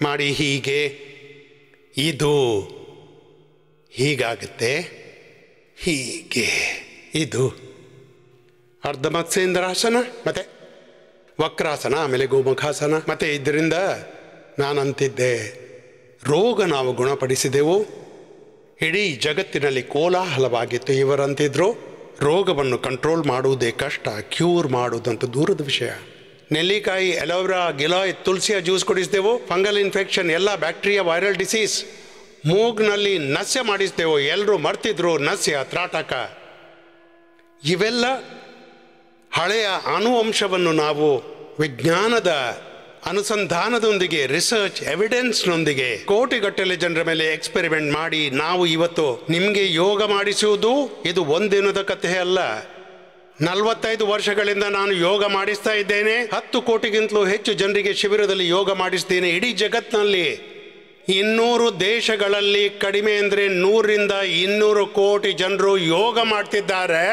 ಮಾಡಿ ಹೀಗೆ. ಇದು ಹೀಗಾಗುತ್ತೆ, ಹೀಗೆ. ಇದು ಅರ್ಧ ಮತ್ಸ್ಯೇಂದ್ರಾಸನ, ಮತ್ತೆ ವಕ್ರಾಸನ, ಆಮೇಲೆ ಗೋಮುಖಾಸನ. ಮತ್ತು ಇದರಿಂದ ನಾನಂತಿದ್ದೆ, ರೋಗ ನಾವು ಗುಣಪಡಿಸಿದೆವು. ಇಡೀ ಜಗತ್ತಿನಲ್ಲಿ ಕೋಲಾಹಲವಾಗಿತ್ತು. ಇವರಂತಿದ್ರು, ರೋಗವನ್ನು ಕಂಟ್ರೋಲ್ ಮಾಡುವುದೇ ಕಷ್ಟ, ಕ್ಯೂರ್ ಮಾಡುವುದಂತೂ ದೂರದ ವಿಷಯ. ನೆಲ್ಲಿಕಾಯಿ, ಎಲೋವೆರಾ, ಗಿಲಾಯ್, ತುಳಸಿಯ ಜ್ಯೂಸ್ ಕುಡಿಸಿದೆವು. ಫಂಗಲ್ ಇನ್ಫೆಕ್ಷನ್, ಎಲ್ಲ ಬ್ಯಾಕ್ಟೀರಿಯಾ, ವೈರಲ್ ಡಿಸೀಸ್. ಮೂಗ್ನಲ್ಲಿ ನಸ್ಯ ಮಾಡಿಸಿದೆವು. ಎಲ್ಲರೂ ಮರ್ತಿದ್ರು ನಸ್ಯ, ತ್ರಾಟಕ. ಇವೆಲ್ಲ ಹಳೆಯ ಅನುವಂಶವನ್ನು ನಾವು ವಿಜ್ಞಾನದ ಅನುಸಂಧಾನದೊಂದಿಗೆ, ರಿಸರ್ಚ್ ಎವಿಡೆನ್ಸ್ನೊಂದಿಗೆ ಕೋಟಿಗಟ್ಟಲೆ ಜನರ ಮೇಲೆ ಎಕ್ಸ್ಪೆರಿಮೆಂಟ್ ಮಾಡಿ ನಾವು ಇವತ್ತು ನಿಮಗೆ ಯೋಗ ಮಾಡಿಸುವುದು ಇದು ಒಂದಿನದ ಕಥೆ ಅಲ್ಲ. 45 ವರ್ಷಗಳಿಂದ ನಾನು ಯೋಗ ಮಾಡಿಸ್ತಾ ಇದ್ದೇನೆ. 10 ಕೋಟಿಗಿಂತಲೂ ಹೆಚ್ಚು ಜನರಿಗೆ ಶಿಬಿರದಲ್ಲಿ ಯೋಗ ಮಾಡಿಸ್ತೇನೆ. ಇಡೀ ಜಗತ್ತಿನಲ್ಲಿ 200 ದೇಶಗಳಲ್ಲಿ ಕಡಿಮೆ ಅಂದರೆ 100 ರಿಂದ 200 ಕೋಟಿ ಜನರು ಯೋಗ ಮಾಡ್ತಿದ್ದಾರೆ.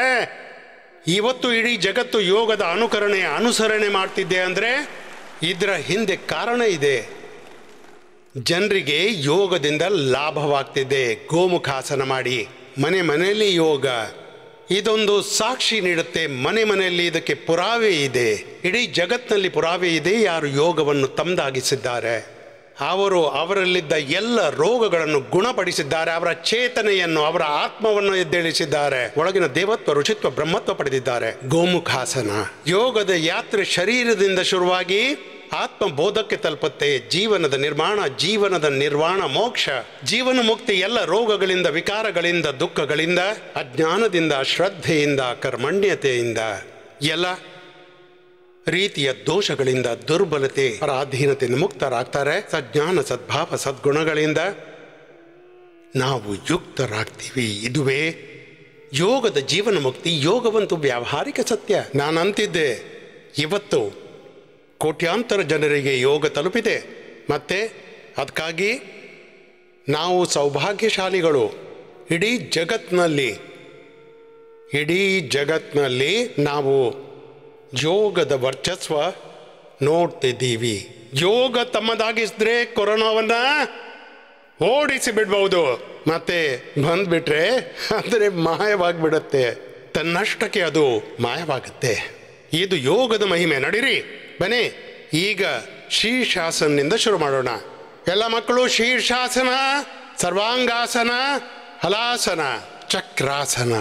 ಇವತ್ತು ಇಡೀ ಜಗತ್ತು ಯೋಗದ ಅನುಸರಣೆ ಮಾಡ್ತಿದ್ದೆ ಅಂದರೆ ಇದರ ಹಿಂದೆ ಕಾರಣ ಇದೆ. ಜನರಿಗೆ ಯೋಗದಿಂದ ಲಾಭವಾಗ್ತಿದೆ. ಗೋಮುಖಾಸನ ಮಾಡಿ ಮನೆಯಲ್ಲಿ ಯೋಗ, ಇದೊಂದು ಸಾಕ್ಷಿ ನೀಡುತ್ತೆ. ಮನೆಯಲ್ಲಿ ಇದಕ್ಕೆ ಪುರಾವೆ ಇದೆ. ಇಡೀ ಜಗತ್ತಿನಲ್ಲಿ ಪುರಾವೆ ಇದೆ. ಯಾರು ಯೋಗವನ್ನು ತಮ್ಮದಾಗಿಸಿದ್ದಾರೆ ಅವರು ಅವರಲ್ಲಿದ್ದ ಎಲ್ಲ ರೋಗಗಳನ್ನು ಗುಣಪಡಿಸಿದ್ದಾರೆ. ಅವರ ಚೇತನೆಯನ್ನು, ಅವರ ಆತ್ಮವನ್ನು ಎದ್ದೇಳಿಸಿದ್ದಾರೆ. ಒಳಗಿನ ದೇವತ್ವ, ರುಚಿತ್ವ, ಬ್ರಹ್ಮತ್ವ ಪಡೆದಿದ್ದಾರೆ. ಗೋಮುಖಾಸನ ಯೋಗದ ಯಾತ್ರೆ ಶರೀರದಿಂದ ಶುರುವಾಗಿ ಆತ್ಮಬೋಧಕ್ಕೆ ತಲುಪುತ್ತೆ. ಜೀವನದ ನಿರ್ವಾಣ, ಮೋಕ್ಷ, ಜೀವನ ಮುಕ್ತಿ. ಎಲ್ಲ ರೋಗಗಳಿಂದ, ವಿಕಾರಗಳಿಂದ, ದುಃಖಗಳಿಂದ, ಅಜ್ಞಾನದಿಂದ, ಶ್ರದ್ಧೆಯಿಂದ, ಕರ್ಮಣ್ಯತೆಯಿಂದ, ಎಲ್ಲ ರೀತಿಯ ದೋಷಗಳಿಂದ, ದುರ್ಬಲತೆ, ಪರಾಧೀನತೆಯಿಂದ ಮುಕ್ತರಾಗ್ತಾರೆ. ಸಜ್ಞಾನ, ಸದ್ಭಾವ, ಸದ್ಗುಣಗಳಿಂದ ನಾವು ಯುಕ್ತರಾಗ್ತೀವಿ. ಇದುವೇ ಯೋಗದ ಜೀವನ ಮುಕ್ತಿ. ಯೋಗವಂತೂ ವ್ಯಾವಹಾರಿಕ ಸತ್ಯ. ನಾನಂತಿದ್ದೆ, ಇವತ್ತು ಕೋಟ್ಯಾಂತರ ಜನರಿಗೆ ಯೋಗ ತಲುಪಿದೆ. ಮತ್ತೆ ಅದಕ್ಕಾಗಿ ನಾವು ಸೌಭಾಗ್ಯಶಾಲಿಗಳು. ಇಡೀ ಜಗತ್ತಿನಲ್ಲಿ ನಾವು ಯೋಗದ ವರ್ಚಸ್ವ ನೋಡ್ತಿದ್ದೀವಿ. ಯೋಗ ತಮ್ಮದಾಗಿಸಿದ್ರೆ ಕೊರೋನಾವನ್ನ ಓಡಿಸಿ ಬಿಡ್ಬಹುದು. ಮತ್ತೆ ಬಂದ್ಬಿಟ್ರೆ ಅಂದರೆ ಮಾಯವಾಗಿಬಿಡುತ್ತೆ. ತನ್ನಷ್ಟಕ್ಕೆ ಅದು ಮಾಯವಾಗುತ್ತೆ. ಇದು ಯೋಗದ ಮಹಿಮೆ. ನಡೀರಿ, ಬನ್ನಿ ಈಗ ಶೀರ್ಷಾಸನದಿಂದ ಶುರು ಮಾಡೋಣ. ಎಲ್ಲ ಮಕ್ಕಳು ಶೀರ್ಷಾಸನ, ಸರ್ವಾಂಗಾಸನ, ಹಲಾಸನ, ಚಕ್ರಾಸನ,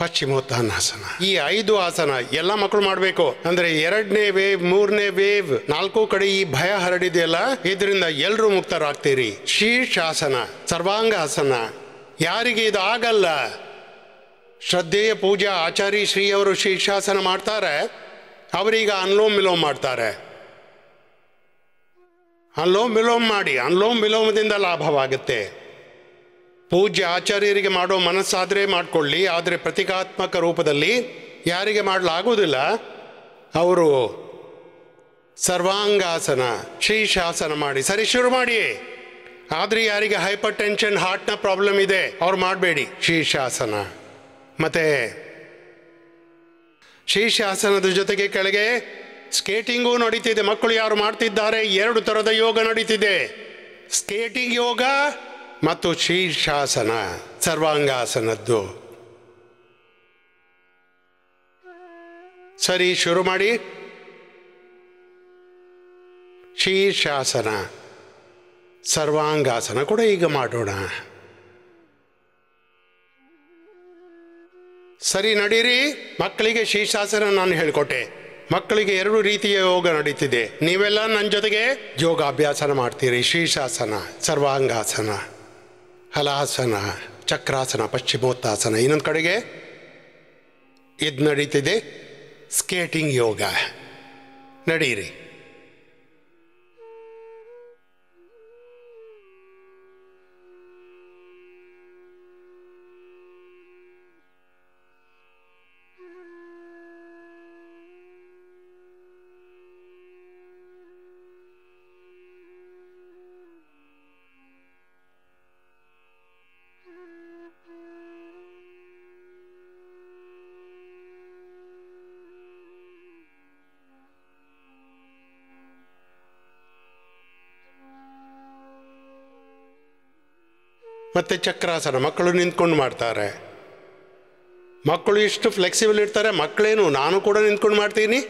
ಪಶ್ಚಿಮೋತ್ತಾನಾಸನ. ಈ 5 ಆಸನ ಎಲ್ಲ ಮಕ್ಕಳು ಮಾಡಬೇಕು. ಅಂದ್ರೆ 2ನೇ ವೇವ್, 3ನೇ ವೇವ್, 4 ಕಡೆ ಈ ಭಯ ಹರಡಿದೆಯಲ್ಲ, ಇದರಿಂದ ಎಲ್ಲರೂ ಮುಕ್ತರಾಗ್ತೀರಿ. ಶೀರ್ಷಾಸನ, ಸರ್ವಾಂಗಾಸನ, ಯಾರಿಗೆ ಇದು ಆಗಲ್ಲ, ಶ್ರದ್ಧೆಯ ಪೂಜಾ ಆಚಾರ್ಯ ಶ್ರೀಯವರು ಶೀರ್ಷಾಸನ ಮಾಡ್ತಾರೆ, ಅವರೀಗ ಅನುಲೋಮ ವಿಲೋಮ ಮಾಡ್ತಾರೆ. ಅನುಲೋಮ ವಿಲೋಮ ಮಾಡಿ, ಅನುಲೋಮ ವಿಲೋಮದಿಂದ ಲಾಭವಾಗುತ್ತೆ. ಪೂಜ್ಯ ಆಚಾರ್ಯರಿಗೆ ಮಾಡೋ ಮನಸ್ಸಾದರೆ ಮಾಡಿಕೊಳ್ಳಿ, ಆದರೆ ಪ್ರತೀಕಾತ್ಮಕ ರೂಪದಲ್ಲಿ ಯಾರಿಗೆ ಮಾಡಲಾಗುವುದಿಲ್ಲ ಅವರು ಸರ್ವಾಂಗಾಸನ ಶೀರ್ಷಾಸನ ಮಾಡಿ. ಸರಿ, ಶುರು ಮಾಡಿ. ಆದರೆ ಯಾರಿಗೆ ಹೈಪರ್ ಟೆನ್ಷನ್ ಹಾರ್ಟ್ನ ಪ್ರಾಬ್ಲಮ್ ಇದೆ ಅವ್ರು ಮಾಡಬೇಡಿ ಶೀರ್ಷಾಸನ. ಮತ್ತು ಶೀರ್ಷಾಸನದ ಜೊತೆಗೆ ಕೆಳಗೆ ಸ್ಕೇಟಿಂಗೂ ನಡೀತಿದೆ. ಮಕ್ಕಳು ಯಾರು ಮಾಡ್ತಿದ್ದಾರೆ, 2 ಥರದ ಯೋಗ ನಡೀತಿದೆ, ಸ್ಕೇಟಿಂಗ್ ಯೋಗ ಮತ್ತು ಶೀರ್ಷಾಸನ ಸರ್ವಾಂಗಾಸನದ್ದು. ಸರಿ, ಶುರು ಮಾಡಿ. ಶೀರ್ಷಾಸನ ಸರ್ವಾಂಗಾಸನ ಕೂಡ ಈಗ ಮಾಡೋಣ. ಸರಿ, ನಡೀರಿ. ಮಕ್ಕಳಿಗೆ ಶೀರ್ಷಾಸನ ನಾನು ಹೇಳಿಕೊಟ್ಟೆ. ಮಕ್ಕಳಿಗೆ 2 ರೀತಿಯ ಯೋಗ ನಡೀತಿದೆ. ನೀವೆಲ್ಲ ನನ್ನ ಜೊತೆಗೆ ಯೋಗಾಭ್ಯಾಸನ ಮಾಡ್ತೀರಿ. ಶೀರ್ಷಾಸನ, ಸರ್ವಾಂಗಾಸನ, ಹಲಾಸನ, ಚಕ್ರಾಸನ, ಪಶ್ಚಿಮೋತ್ತಾಸನ. ಇನ್ನೊಂದು ಕಡೆಗೆ ಇದು ನಡೀತಿದೆ ಸ್ಕೇಟಿಂಗ್ ಯೋಗ. ನಡೀರಿ. ಮತ್ತು ಚಕ್ರಾಸನ ಮಕ್ಕಳು ನಿಂತ್ಕೊಂಡು ಮಾಡ್ತಾರೆ. ಮಕ್ಕಳು ಇಷ್ಟು ಫ್ಲೆಕ್ಸಿಬಲ್ ಇರ್ತಾರೆ. ಮಕ್ಕಳೇನು, ನಾನು ಕೂಡ ನಿಂತ್ಕೊಂಡು ಮಾಡ್ತೀನಿ.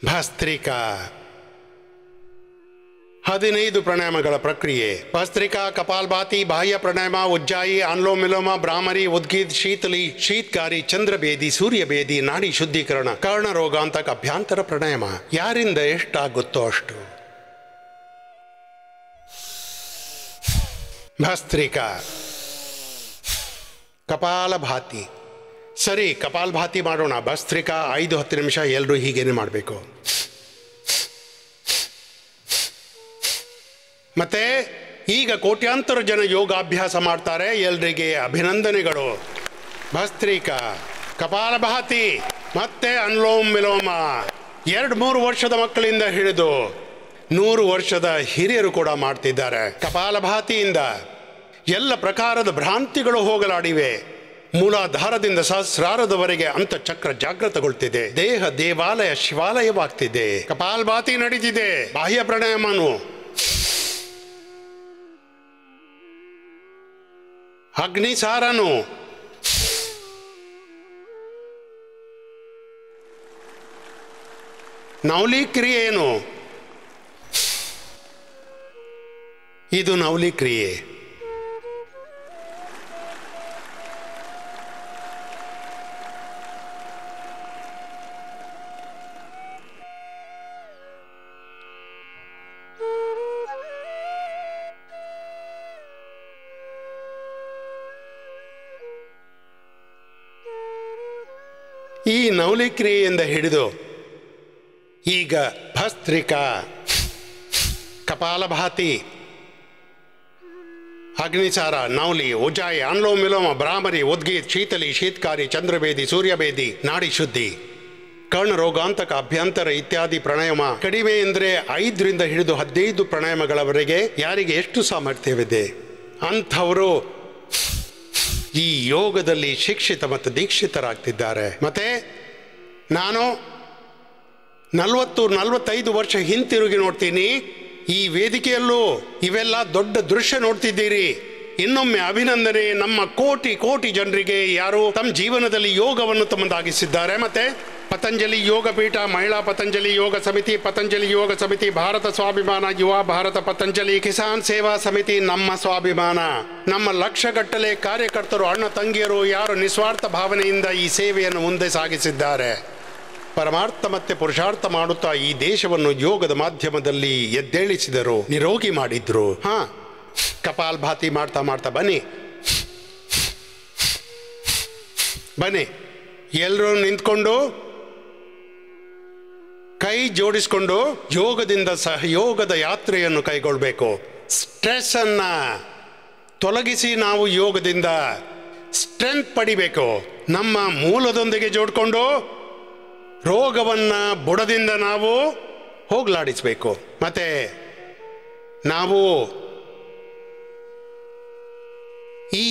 ಭಸ್ತ್ರಿಕಾ 15 ಪ್ರಾಣಾಯಾಮಗಳ ಪ್ರಕ್ರಿಯೆ. ಭಸ್ತ್ರಿಕಾ, ಕಪಾಲಭಾತಿ, ಬಾಹ್ಯ ಪ್ರಾಣಾಯಾಮ, ಉಜ್ಜಾಯಿ, ಅನುಲೋಮ ವಿಲೋಮ, ಭ್ರಾಮರಿ, ಉದ್ಗೀತ್, ಶೀತಲಿ, ಶೀತ್ಕಾರಿ, ಚಂದ್ರಭೇದಿ, ಸೂರ್ಯಭೇದಿ, ನಾಡಿ ಶುದ್ಧೀಕರಣ, ಕರ್ಣರೋಗಾಂತಕ ಅಭ್ಯಂತರ ಪ್ರಾಣಾಯಾಮ. ಯಾರಿಂದ ಎಷ್ಟಾಗುತ್ತೋ ಅಷ್ಟು. ಭಸ್ತ್ರಿಕಾ, ಕಪಾಲಭಾತಿ. ಸರಿ, ಕಪಾಲಭಾತಿ ಮಾಡೋಣ. ಭಸ್ತ್ರಿಕಾ 5-10 ನಿಮಿಷ ಎಲ್ಲರೂ ಹೀಗೇನೆ ಮಾಡಬೇಕು. ಮತ್ತೆ ಈಗ ಕೋಟ್ಯಾಂತರ ಜನ ಯೋಗಾಭ್ಯಾಸ ಮಾಡ್ತಾರೆ. ಎಲ್ರಿಗೆ ಅಭಿನಂದನೆಗಳು. ಭಸ್ತ್ರಿಕಾ, ಕಪಾಲಭಾತಿ ಮತ್ತೆ ಅನುಲೋಮ ವಿಲೋಮ 2-3 ವರ್ಷದ ಮಕ್ಕಳಿಂದ ಹಿಡಿದು 100 ವರ್ಷದ ಹಿರಿಯರು ಕೂಡ ಮಾಡ್ತಿದ್ದಾರೆ. ಕಪಾಲಭಾತಿಯಿಂದ ಎಲ್ಲ ಪ್ರಕಾರದ ಭ್ರಾಂತಿಗಳು ಹೋಗಲಾಡಿವೆ. ಮೂಲಾಧಾರದಿಂದ ಸಹಸ್ರಾರದವರೆಗೆ ಅಂತಃಚಕ್ರ ಜಾಗೃತಗೊಳ್ತಿದೆ. ದೇಹ ದೇವಾಲಯ ಶಿವಾಲಯವಾಗ್ತಿದೆ. ಕಪಾಲಭಾತಿ ನಡೀತಿದೆ. ಬಾಹ್ಯ ಪ್ರಾಣಾಯಾಮನು, ಅಗ್ನಿಸಾರನು, ನವಲಿ ಕ್ರಿಯೆನು. ಇದು ನವಲಿ ಕ್ರಿಯೆ. ಈ ನವಲಿ ಕ್ರಿಯೆಯಿಂದ ಹಿಡಿದು ಈಗ ಭಸ್ತ್ರಿಕಾ, ಕಪಾಲಭಾತಿ, ಅಗ್ನಿಸಾರ, ನವಲಿ, ಉಜ್ಜಾಯಿ, ಅನುಲೋಮ ವಿಲೋಮ, ಭ್ರಾಮರಿ, ಉದ್ಗೀತ್, ಶೀತಲಿ, ಶೀತ್ಕಾರಿ, ಚಂದ್ರಭೇದಿ, ಸೂರ್ಯಭೇದಿ, ನಾಡಿ ಶುದ್ಧಿ, ಕರ್ಣರೋಗಾಂತಕ ಅಭ್ಯಂತರ ಇತ್ಯಾದಿ ಪ್ರಾಣಾಯಾಮ. ಕಡಿಮೆ ಅಂದರೆ 5ರಿಂದ ಹಿಡಿದು 15 ಪ್ರಾಣಾಯಾಮಗಳವರೆಗೆ ಯಾರಿಗೆ ಎಷ್ಟು ಸಾಮರ್ಥ್ಯವಿದೆ ಅಂಥವರು ಈ ಯೋಗದಲ್ಲಿ ಶಿಕ್ಷಿತ ಮತ್ತು ದೀಕ್ಷಿತರಾಗ್ತಿದ್ದಾರೆ. ಮತ್ತೆ ನಾನು 40-45 ವರ್ಷ ಹಿಂತಿರುಗಿ ನೋಡ್ತೀನಿ. ಈ ವೇದಿಕೆಯಲ್ಲೂ ಇವೆಲ್ಲ ದೊಡ್ಡ ದೃಶ್ಯ ನೋಡ್ತಿದ್ದೀರಿ. ಇನ್ನೊಮ್ಮೆ ಅಭಿನಂದನೆ ನಮ್ಮ ಕೋಟಿ ಜನರಿಗೆ ಯಾರು ತಮ್ಮ ಜೀವನದಲ್ಲಿ ಯೋಗವನ್ನು ತಮ್ಮದಾಗಿಸಿದ್ದಾರೆ. ಮತ್ತೆ ಪತಂಜಲಿ ಯೋಗ ಪೀಠ, ಮಹಿಳಾ ಪತಂಜಲಿ ಯೋಗ ಸಮಿತಿ, ಪತಂಜಲಿ ಯೋಗ ಸಮಿತಿ, ಭಾರತ ಸ್ವಾಭಿಮಾನ, ಯುವ ಭಾರತ ಪತಂಜಲಿ, ಕಿಸಾನ್ ಸೇವಾ ಸಮಿತಿ ನಮ್ಮ ಸ್ವಾಭಿಮಾನ. ನಮ್ಮ ಲಕ್ಷಗಟ್ಟಲೆ ಕಾರ್ಯಕರ್ತರು, ಅಣ್ಣ ತಂಗಿಯರು ಯಾರು ನಿಸ್ವಾರ್ಥ ಭಾವನೆಯಿಂದ ಈ ಸೇವೆಯನ್ನು ಮುಂದೆ ಸಾಗಿಸಿದ್ದಾರೆ. ಪರಮಾರ್ಥ ಮತ್ತೆ ಪುರುಷಾರ್ಥ ಮಾಡುತ್ತಾ ಈ ದೇಶವನ್ನು ಯೋಗದ ಮಾಧ್ಯಮದಲ್ಲಿ ಎದ್ದೇಳಿಸಿದರು, ನಿರೋಗಿ ಮಾಡಿದ್ರು. ಕಪಾಲ್ಭಾತಿ ಮಾಡ್ತಾ ಮಾಡ್ತಾ ಬನ್ನಿ ಎಲ್ಲರೂ ನಿಂತ್ಕೊಂಡು ಕೈ ಜೋಡಿಸ್ಕೊಂಡು ಯೋಗದಿಂದ ಸಹಯೋಗದ ಯಾತ್ರೆಯನ್ನು ಕೈಗೊಳ್ಳಬೇಕು. ಸ್ಟ್ರೆಸ್ ಅನ್ನ ತೊಲಗಿಸಿ ನಾವು ಯೋಗದಿಂದ ಸ್ಟ್ರೆಂತ್ ಪಡಿಬೇಕು. ನಮ್ಮ ಮೂಲದೊಂದಿಗೆ ಜೋಡ್ಕೊಂಡು ರೋಗವನ್ನ ಬುಡದಿಂದ ನಾವು ಹೋಗಲಾಡಿಸಬೇಕು. ಮತ್ತೆ ನಾವು ಈ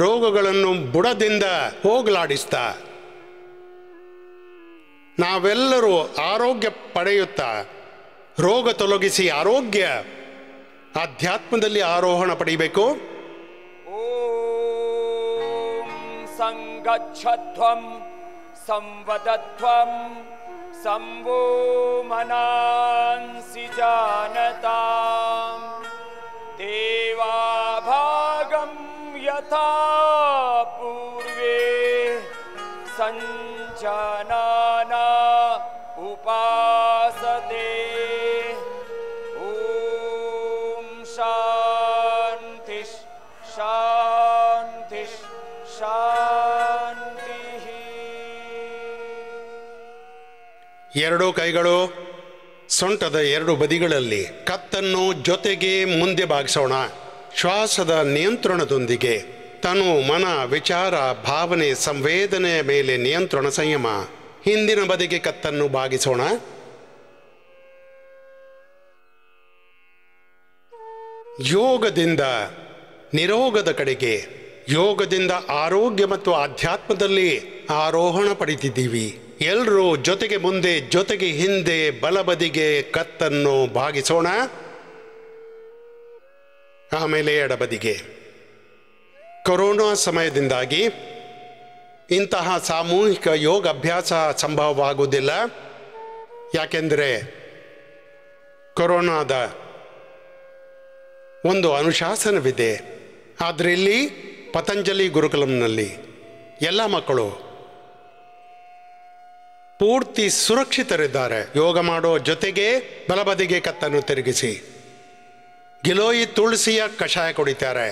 ರೋಗಗಳನ್ನು ಬುಡದಿಂದ ಹೋಗಲಾಡಿಸ್ತಾ ನಾವೆಲ್ಲರೂ ಆರೋಗ್ಯ ಪಡೆಯುತ್ತಾ ರೋಗ ತೊಲಗಿಸಿ ಆರೋಗ್ಯ ಆಧ್ಯಾತ್ಮದಲ್ಲಿ ಆರೋಹಣ ಪಡೆಯಬೇಕು. ಓಂ ಸಂಗಚ್ಛಧ್ವಂ ಸಂವದಧ್ವಂ ಸಂವೋ ಮನಾಂಸಿ ಜಾನತಾಂ ದೇವಾಭಾಗಂ ಯಥಾ ಪೂರ್ವೇ ಸಂಜಾನಾನಾ ಉಪಾಸತೆ. ಓಂ ಶಾಂತಿ ಶಾಂತಿ ಶಾಂತಿ. ಎರಡೂ ಕೈಗಳು ಸೊಂಟದ ಎರಡು ಬದಿಗಳಲ್ಲಿ, ಕತ್ತನ್ನು ಜೊತೆಗೆ ಮುಂದೆ ಬಾಗಿಸೋಣ. ಶ್ವಾಸದ ನಿಯಂತ್ರಣದೊಂದಿಗೆ ತನು, ಮನ, ವಿಚಾರ, ಭಾವನೆ, ಸಂವೇದನೆಯ ಮೇಲೆ ನಿಯಂತ್ರಣ, ಸಂಯಮ. ಹಿಂದಿನ ಬದಿಗೆ ಕತ್ತನ್ನು ಬಾಗಿಸೋಣ. ಯೋಗದಿಂದ ನಿರೋಗದ ಕಡೆಗೆ, ಯೋಗದಿಂದ ಆರೋಗ್ಯ ಮತ್ತು ಆಧ್ಯಾತ್ಮದಲ್ಲಿ ಆರೋಹಣ ಪಡೆದಿದ್ದೀವಿ. ಎಲ್ಲರೂ ಜೊತೆಗೆ ಮುಂದೆ, ಜೊತೆಗೆ ಹಿಂದೆ, ಬಲಬದಿಗೆ ಕತ್ತನ್ನು ಬಾಗಿಸೋಣ. ಆಮೇಲೆ ಎಡಬದಿಗೆ. ಕೊರೋನಾ ಸಮಯದಿಂದಾಗಿ ಇಂತಹ ಸಾಮೂಹಿಕ ಯೋಗ ಅಭ್ಯಾಸ ಸಂಭವವಾಗುವುದಿಲ್ಲ. ಯಾಕೆಂದರೆ ಕೊರೋನಾದ ಒಂದು ಅನುಶಾಸನವಿದೆ. ಆದರೆ ಇಲ್ಲಿ ಪತಂಜಲಿ ಗುರುಕುಲಂನಲ್ಲಿ ಎಲ್ಲ ಮಕ್ಕಳು ಪೂರ್ತಿ ಸುರಕ್ಷಿತರಿದ್ದಾರೆ. ಯೋಗ ಮಾಡೋ ಜೊತೆಗೆ ಬಲಬದಿಗೆ ಕತ್ತನ್ನು ತಿರುಗಿಸಿ ಗಿಲೋಯಿ ತುಳಸಿಯ ಕಷಾಯ ಕುಡಿತಾರೆ,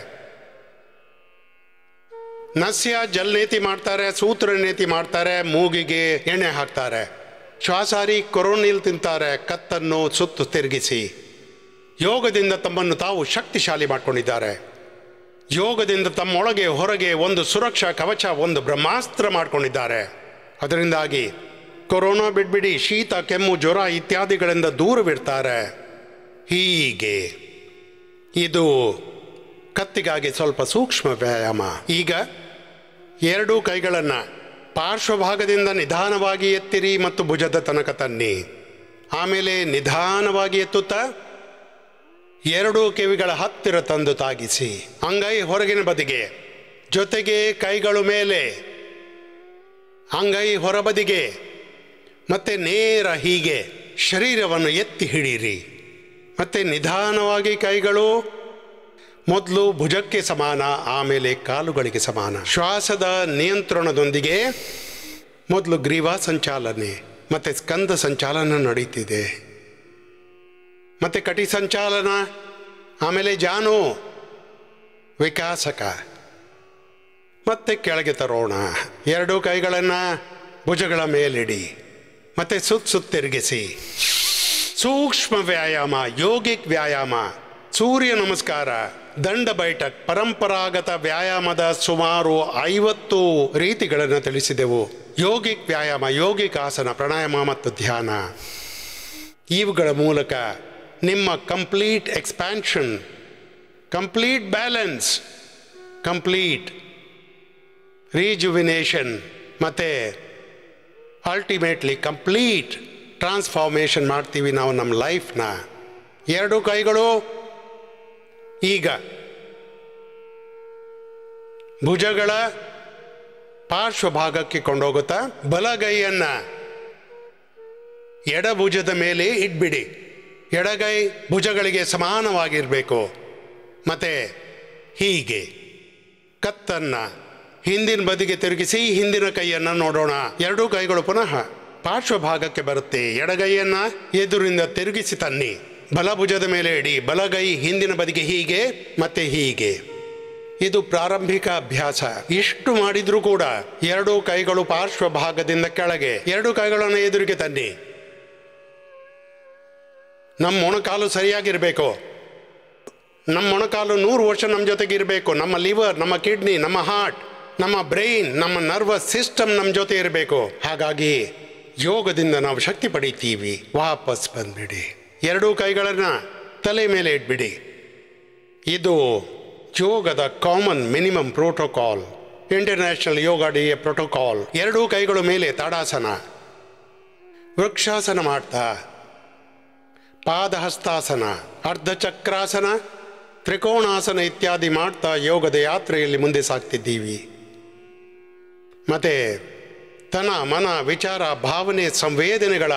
ನಸ್ಯ ಜಲ್ನೇತಿ ಮಾಡ್ತಾರೆ, ಸೂತ್ರ ನೇತಿ ಮಾಡ್ತಾರೆ, ಮೂಗಿಗೆ ಎಣ್ಣೆ ಹಾಕ್ತಾರೆ, ಶ್ವಾಸಾರಿ ಕೊರೋನಿಲ್ ತಿಂತಾರೆ. ಕತ್ತನ್ನು ಸುತ್ತು ತಿರುಗಿಸಿ ಯೋಗದಿಂದ ತಮ್ಮನ್ನು ತಾವು ಶಕ್ತಿಶಾಲಿ ಮಾಡಿಕೊಂಡಿದ್ದಾರೆ. ಯೋಗದಿಂದ ತಮ್ಮೊಳಗೆ ಹೊರಗೆ ಒಂದು ಸುರಕ್ಷಾ ಕವಚ, ಒಂದು ಬ್ರಹ್ಮಾಸ್ತ್ರ ಮಾಡಿಕೊಂಡಿದ್ದಾರೆ. ಅದರಿಂದಾಗಿ ಕೊರೋನಾ ಬಿಡ್ಬಿಡಿ, ಶೀತ, ಕೆಮ್ಮು, ಜ್ವರ ಇತ್ಯಾದಿಗಳಿಂದ ದೂರವಿರ್ತಾರೆ. ಹೀಗೆ ಇದು ಕತ್ತಿಗಾಗಿ ಸ್ವಲ್ಪ ಸೂಕ್ಷ್ಮ ವ್ಯಾಯಾಮ. ಈಗ ಎರಡೂ ಕೈಗಳನ್ನು ಪಾರ್ಶ್ವಭಾಗದಿಂದ ನಿಧಾನವಾಗಿ ಎತ್ತಿರಿ ಮತ್ತು ಭುಜದ ತನಕ ತನ್ನಿ. ಆಮೇಲೆ ನಿಧಾನವಾಗಿ ಎತ್ತುತ್ತಾ ಎರಡೂ ಕಿವಿಗಳ ಹತ್ತಿರ ತಂದು ತಾಗಿಸಿ. ಅಂಗೈ ಹೊರಗಿನ ಬದಿಗೆ, ಜೊತೆಗೆ ಕೈಗಳು ಮೇಲೆ, ಅಂಗೈ ಹೊರಬದಿಗೆ, ಮತ್ತೆ ನೇರ ಹೀಗೆ ಶರೀರವನ್ನು ಎತ್ತಿ ಹಿಡೀರಿ. ಮತ್ತೆ ನಿಧಾನವಾಗಿ ಕೈಗಳು ಮೊದಲು ಭುಜಕ್ಕೆ ಸಮಾನ, ಆಮೇಲೆ ಕಾಲುಗಳಿಗೆ ಸಮಾನ. ಶ್ವಾಸದ ನಿಯಂತ್ರಣದೊಂದಿಗೆ ಮೊದಲು ಗ್ರೀವಾ ಸಂಚಾಲನೆ ಮತ್ತೆ ಸ್ಕಂದ ಸಂಚಾಲನ ನಡೀತಿದೆ, ಮತ್ತೆ ಕಟಿ ಸಂಚಾಲನ, ಆಮೇಲೆ ಜಾನು ವಿಕಾಸಕ, ಮತ್ತೆ ಕೆಳಗೆ ತರೋಣ. ಎರಡೂ ಕೈಗಳನ್ನು ಭುಜಗಳ ಮೇಲಿಡಿ, ಮತ್ತೆ ಸುತ್ತಿರುಗಿಸಿ. ಸೂಕ್ಷ್ಮ ವ್ಯಾಯಾಮ, ಯೋಗಿಕ್ ವ್ಯಾಯಾಮ, ಸೂರ್ಯ ನಮಸ್ಕಾರ, ದಂಡ ಬೈಠಕ್, ಪರಂಪರಾಗತ ವ್ಯಾಯಾಮದ ಸುಮಾರು 50 ರೀತಿಗಳನ್ನು ತಿಳಿಸಿದೆವು. ಯೋಗಿಕ್ ವ್ಯಾಯಾಮ, ಯೋಗಿಕ್ ಆಸನ, ಪ್ರಾಣಾಯಾಮ ಮತ್ತು ಧ್ಯಾನ. ಇವುಗಳ ಮೂಲಕ ನಿಮ್ಮ complete expansion, complete balance, complete rejuvenation ಮತ್ತು ಅಲ್ಟಿಮೇಟ್ಲಿ ಕಂಪ್ಲೀಟ್ ಟ್ರಾನ್ಸ್ಫಾರ್ಮೇಷನ್ ಮಾಡ್ತೀವಿ ನಾವು ನಮ್ಮ ಲೈಫ್ನ. ಎರಡು ಕೈಗಳು ಈಗ ಭುಜಗಳ ಪಾರ್ಶ್ವಭಾಗಕ್ಕೆ ಕೊಂಡೋಗುತ್ತಾ ಬಲಗೈಯನ್ನು ಎಡಭುಜದ ಮೇಲೆ ಇಟ್ಬಿಡಿ. ಎಡಗೈ ಭುಜಗಳಿಗೆ ಸಮಾನವಾಗಿರಬೇಕು. ಮತ್ತು ಹೀಗೆ ಕತ್ತನ್ನು ಹಿಂದಿನ ಬದಿಗೆ ತಿರುಗಿಸಿ ಹಿಂದಿನ ಕೈಯನ್ನು ನೋಡೋಣ. ಎರಡೂ ಕೈಗಳು ಪುನಃ ಪಾರ್ಶ್ವಭಾಗಕ್ಕೆ ಬರುತ್ತೆ. ಎಡಗೈಯನ್ನು ಎದುರಿಂದ ತಿರುಗಿಸಿ ತನ್ನಿ, ಬಲಭುಜದ ಮೇಲೆ ಇಡಿ. ಬಲಗೈ ಹಿಂದಿನ ಬದಿಗೆ ಹೀಗೆ ಮತ್ತೆ ಹೀಗೆ. ಇದು ಪ್ರಾರಂಭಿಕ ಅಭ್ಯಾಸ. ಇಷ್ಟು ಮಾಡಿದ್ರೂ ಕೂಡ ಎರಡೂ ಕೈಗಳು ಪಾರ್ಶ್ವಭಾಗದಿಂದ ಕೆಳಗೆ, ಎರಡೂ ಕೈಗಳನ್ನು ಎದುರಿಗೆ ತನ್ನಿ. ನಮ್ಮ ಮೊಣಕಾಲು ಸರಿಯಾಗಿರಬೇಕು. ನಮ್ಮ ಮೊಣಕಾಲು 100 ವರ್ಷ ನಮ್ಮ ಜೊತೆಗೆ ಇರಬೇಕು. ನಮ್ಮ ಲಿವರ್, ನಮ್ಮ ಕಿಡ್ನಿ, ನಮ್ಮ ಹಾರ್ಟ್, ನಮ್ಮ ಬ್ರೈನ್, ನಮ್ಮ ನರ್ವಸ್ ಸಿಸ್ಟಮ್ ನಮ್ಮ ಜೊತೆ ಇರಬೇಕು. ಹಾಗಾಗಿ ಯೋಗದಿಂದ ನಾವು ಶಕ್ತಿ ಪಡಿತೀವಿ. ವಾಪಸ್ ಬಂದ್ಬಿಡಿ. ಎರಡೂ ಕೈಗಳನ್ನು ತಲೆ ಮೇಲೆ ಇಟ್ಬಿಡಿ. ಇದು ಯೋಗದ ಕಾಮನ್ ಮಿನಿಮಮ್ ಪ್ರೋಟೋಕಾಲ್, ಇಂಟರ್ನ್ಯಾಷನಲ್ ಯೋಗ ಡೇ ಪ್ರೋಟೋಕಾಲ್. ಎರಡೂ ಕೈಗಳು ಮೇಲೆ ತಾಡಾಸನ, ವೃಕ್ಷಾಸನ ಮಾಡ್ತಾ, ಪಾದಹಸ್ತಾಸನ, ಅರ್ಧಚಕ್ರಾಸನ, ತ್ರಿಕೋಣಾಸನ ಇತ್ಯಾದಿ ಮಾಡ್ತಾ ಯೋಗದ ಯಾತ್ರೆಯಲ್ಲಿ ಮುಂದೆ ಸಾಗ್ತಿದ್ದೀವಿ. ಮತ್ತು ತನ, ಮನ, ವಿಚಾರ, ಭಾವನೆ, ಸಂವೇದನೆಗಳ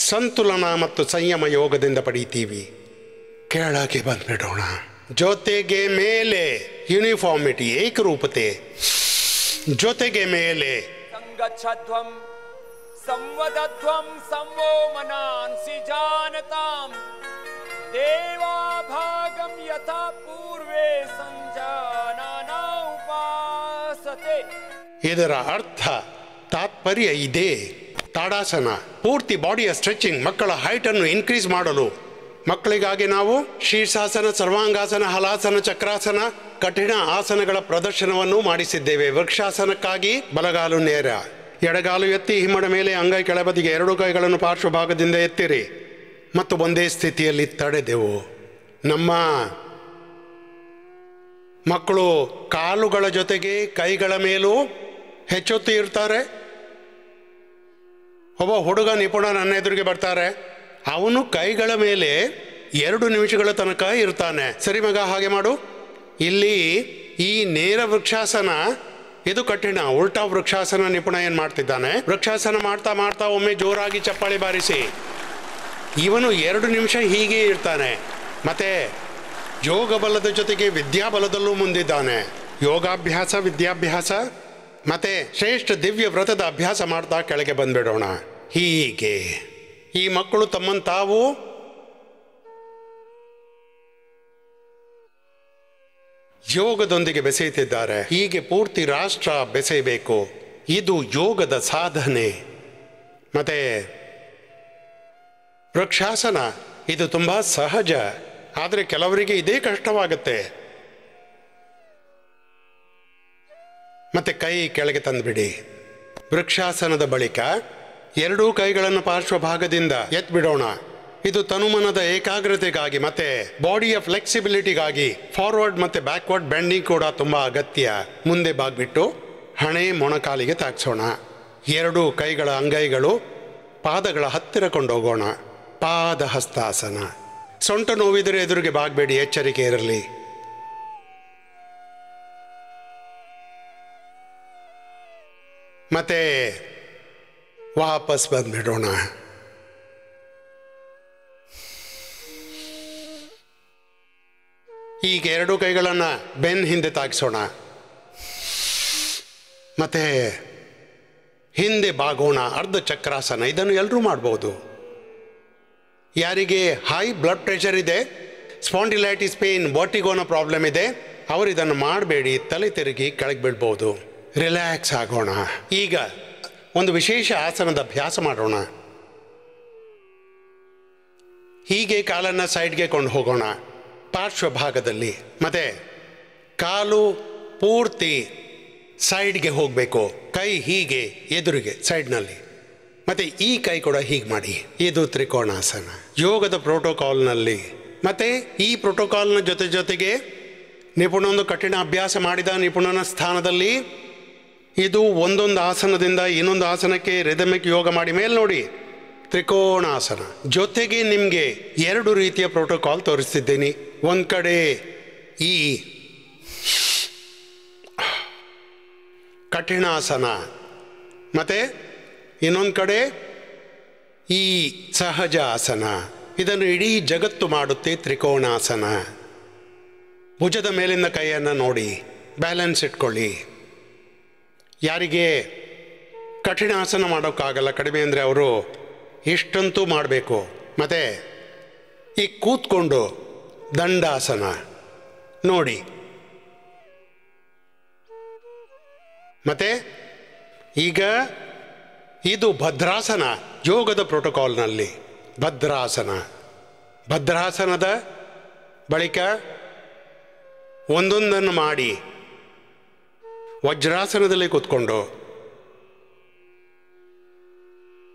ಸಂತುಲನ ಮತ್ತು ಸಂಯಮ ಯೋಗದಿಂದ ಪಡೀತೀವಿ. ಕೆಳಗೆ ಬಂದ್ಬಿಡೋಣ. ಜೊತೆಗೆ ಮೇಲೆ ಯೂನಿಫಾರ್ಮಿಟಿ, ಏಕರೂಪತೆ. ಜೊತೆಗೆ ಮೇಲೆ ಸಂಗಚ್ಛಧ್ವಂ ಸಂವದಧ್ವಂ ಸಂವೋ ಮನಾಂಸಿ ಜಾನತಾಂ ದೇವಾಭಾಗಂ ಯಥಾ ಪೂರ್ವೇ ಸಂಜಾನನ ಉಪಾಸತೆ. ಇದರ ಅರ್ಥ ತಾತ್ಪರ್ಯ ಇದೆ. ತಾಡಾಸನ ಪೂರ್ತಿ ಬಾಡಿಯ ಸ್ಟ್ರೆಚಿಂಗ್, ಮಕ್ಕಳ ಹೈಟನ್ನು ಇನ್ಕ್ರೀಸ್ ಮಾಡಲು. ಮಕ್ಕಳಿಗಾಗಿ ನಾವು ಶೀರ್ಷಾಸನ, ಸರ್ವಾಂಗಾಸನ, ಹಲಾಸನ, ಚಕ್ರಾಸನ, ಕಠಿಣ ಆಸನಗಳ ಪ್ರದರ್ಶನವನ್ನು ಮಾಡಿಸಿದ್ದೇವೆ. ವೃಕ್ಷಾಸನಕ್ಕಾಗಿ ಬಲಗಾಲು ನೇರ, ಎಡಗಾಲು ಎತ್ತಿ ಹಿಮ್ಮಡ ಮೇಲೆ, ಅಂಗೈ ಕೆಳಬದಿಗೆ, ಎರಡೂ ಕೈಗಳನ್ನು ಪಾರ್ಶ್ವಭಾಗದಿಂದ ಎತ್ತಿರಿ ಮತ್ತು ಒಂದೇ ಸ್ಥಿತಿಯಲ್ಲಿ ತಡೆದೆವು. ನಮ್ಮ ಮಕ್ಕಳು ಕಾಲುಗಳ ಜೊತೆಗೆ ಕೈಗಳ ಮೇಲೂ ಹೆಚ್ಚೊತ್ತಿ ಇರ್ತಾರೆ. ಒಬ್ಬ ಹುಡುಗ ನಿಪುಣ ನನ್ನ ಎದುರಿಗೆ ಬರ್ತಾರೆ, ಅವನು ಕೈಗಳ ಮೇಲೆ 2 ನಿಮಿಷಗಳ ತನಕ ಇರ್ತಾನೆ. ಸರಿ ಮಗ, ಹಾಗೆ ಮಾಡು. ಇಲ್ಲಿ ಈ ನೇರ ವೃಕ್ಷಾಸನ ಇದು ಕಠಿಣ. ಉಲ್ಟಾ ವೃಕ್ಷಾಸನ ನಿಪುಣ ಏನು ಮಾಡ್ತಿದ್ದಾನೆ, ವೃಕ್ಷಾಸನ ಮಾಡ್ತಾ ಮಾಡ್ತಾ ಒಮ್ಮೆ ಜೋರಾಗಿ ಚಪ್ಪಾಳಿ ಬಾರಿಸಿ. ಇವನು 2 ನಿಮಿಷ ಹೀಗೆ ಇರ್ತಾನೆ. ಮತ್ತೆ ಯೋಗ ಬಲದ ಜೊತೆಗೆ ವಿದ್ಯಾಬಲದಲ್ಲೂ ಮುಂದಿದ್ದಾನೆ. ಯೋಗಾಭ್ಯಾಸ, ವಿದ್ಯಾಭ್ಯಾಸ ಮತ್ತೆ ಶ್ರೇಷ್ಠ ದಿವ್ಯ ವ್ರತದ ಅಭ್ಯಾಸ ಮಾಡ್ತಾ ಕೆಳಗೆ ಬಂದ್ಬಿಡೋಣ. ಹೀಗೆ ಈ ಮಕ್ಕಳು ತಮ್ಮನ್ನು ತಾವು ಯೋಗದೊಂದಿಗೆ ಬೆಸೆಯುತ್ತಿದ್ದಾರೆ. ಹೀಗೆ ಪೂರ್ತಿ ರಾಷ್ಟ್ರ ಬೆಸೆಯಬೇಕು. ಇದು ಯೋಗದ ಸಾಧನೆ. ಮತ್ತೆ ವೃಕ್ಷಾಸನ ಇದು ತುಂಬ ಸಹಜ, ಆದರೆ ಕೆಲವರಿಗೆ ಇದೇ ಕಷ್ಟವಾಗುತ್ತೆ. ಮತ್ತೆ ಕೈ ಕೆಳಗೆ ತಂದುಬಿಡಿ. ವೃಕ್ಷಾಸನದ ಬಳಿಕ 2 ಕೈಗಳನ್ನು ಪಾರ್ಶ್ವಭಾಗದಿಂದ ಎತ್ಬಿಡೋಣ. ಇದು ತನುಮನದ ಏಕಾಗ್ರತೆಗಾಗಿ ಮತ್ತೆ ಬಾಡಿಯ ಫ್ಲೆಕ್ಸಿಬಿಲಿಟಿಗಾಗಿ ಫಾರ್ವರ್ಡ್ ಮತ್ತೆ ಬ್ಯಾಕ್ವರ್ಡ್ ಬೆಂಡಿಂಗ್ ಕೂಡ ತುಂಬ ಅಗತ್ಯ. ಮುಂದೆ ಬಾಗ್ಬಿಟ್ಟು ಹಣೆ ಮೊಣಕಾಲಿಗೆ ತಾಗಿಸೋಣ. 2 ಕೈಗಳ ಅಂಗೈಗಳು ಪಾದಗಳ ಹತ್ತಿರ ಕೊಂಡೋಗೋಣ. ಪಾದ ಹಸ್ತಾಸನ. ಸೊಂಟ ನೋವಿದರೆ ಎದುರಿಗೆ ಬಾಗಬೇಡಿ, ಎಚ್ಚರಿಕೆ ಇರಲಿ. ಮತ್ತೆ ವಾಪಸ್ ಬಂದ್ಬಿಡೋಣ. ಈಗ 2 ಕೈಗಳನ್ನು ಬೆನ್ನ ಹಿಂದೆ ತಾಗಿಸೋಣ. ಮತ್ತೆ ಹಿಂದೆ ಬಾಗೋಣ. ಅರ್ಧ ಚಕ್ರಾಸನ. ಇದನ್ನು ಎಲ್ಲರೂ ಮಾಡ್ಬೋದು. ಯಾರಿಗೆ ಹೈ ಬ್ಲಡ್ ಪ್ರೆಷರ್ ಇದೆ, ಸ್ಪಾಂಡಿಲೈಟಿಸ್ ಪೇನ್, ವರ್ಟಿಗೋನ ಪ್ರಾಬ್ಲಮ್ ಇದೆ, ಅವರು ಇದನ್ನು ಮಾಡಬೇಡಿ. ತಲೆ ತಿರುಗಿ ಕೆಳಗೆ ಬೀಳ್ಬೋದು. ರಿಲ್ಯಾಕ್ಸ್ ಆಗೋಣ. ಈಗ ಒಂದು ವಿಶೇಷ ಆಸನದ ಅಭ್ಯಾಸ ಮಾಡೋಣ. ಹೀಗೆ ಕಾಲನ್ನು ಸೈಡ್ಗೆ ಕೊಂಡು ಹೋಗೋಣ ಪಾರ್ಶ್ವಭಾಗದಲ್ಲಿ. ಮತ್ತೆ ಕಾಲು ಪೂರ್ತಿ ಸೈಡ್ಗೆ ಹೋಗಬೇಕು. ಕೈ ಹೀಗೆ ಎದುರಿಗೆ ಸೈಡ್ನಲ್ಲಿ. ಮತ್ತು ಈ ಕೈ ಕೂಡ ಹೀಗೆ ಮಾಡಿ. ಇದು ತ್ರಿಕೋಣಾಸನ ಯೋಗದ ಪ್ರೋಟೋಕಾಲ್ನಲ್ಲಿ. ಮತ್ತು ಈ ಪ್ರೋಟೋಕಾಲ್ನ ಜೊತೆಗೆ ನಿಪುಣನೊಂದು ಕಠಿಣ ಅಭ್ಯಾಸ ಮಾಡಿದ ನಿಪುಣನ ಸ್ಥಾನದಲ್ಲಿ ಇದು ಒಂದೊಂದು ಆಸನದಿಂದ ಇನ್ನೊಂದು ಆಸನಕ್ಕೆ ರಿದಮಿಕ್ ಯೋಗ ಮಾಡಿ ಮೇಲೆ ನೋಡಿ ತ್ರಿಕೋಣಾಸನ. ಜೊತೆಗೆ ನಿಮಗೆ 2 ರೀತಿಯ ಪ್ರೋಟೋಕಾಲ್ ತೋರಿಸ್ತಿದ್ದೀನಿ. ಒಂದು ಕಡೆ ಈ ಕಠಿಣಾಸನ, ಮತ್ತು ಇನ್ನೊಂದು ಕಡೆ ಈ ಸಹಜ ಆಸನ. ಇದನ್ನು ಇಡೀ ಜಗತ್ತು ಮಾಡುತ್ತೆ ತ್ರಿಕೋಣಾಸನ. ಭುಜದ ಮೇಲಿಂದ ಕೈಯನ್ನು ನೋಡಿ ಬ್ಯಾಲೆನ್ಸ್ ಇಟ್ಕೊಳ್ಳಿ. ಯಾರಿಗೆ ಕಠಿಣಾಸನ ಮಾಡೋಕ್ಕಾಗಲ್ಲ, ಕಡಿಮೆ ಅಂದರೆ ಅವರು ಇಷ್ಟಂತೂ ಮಾಡಬೇಕು. ಮತ್ತು ಈ ಕೂತ್ಕೊಂಡು ದಂಡಾಸನ ನೋಡಿ. ಮತ್ತು ಈಗ ಇದು ಭದ್ರಾಸನ, ಯೋಗದ ಪ್ರೋಟೋಕಾಲ್ನಲ್ಲಿ ಭದ್ರಾಸನ. ಭದ್ರಾಸನದ ಬಳಿಕ ಒಂದೊಂದನ್ನು ಮಾಡಿ ವಜ್ರಾಸನದಲ್ಲಿ ಕೂತ್ಕೊಂಡು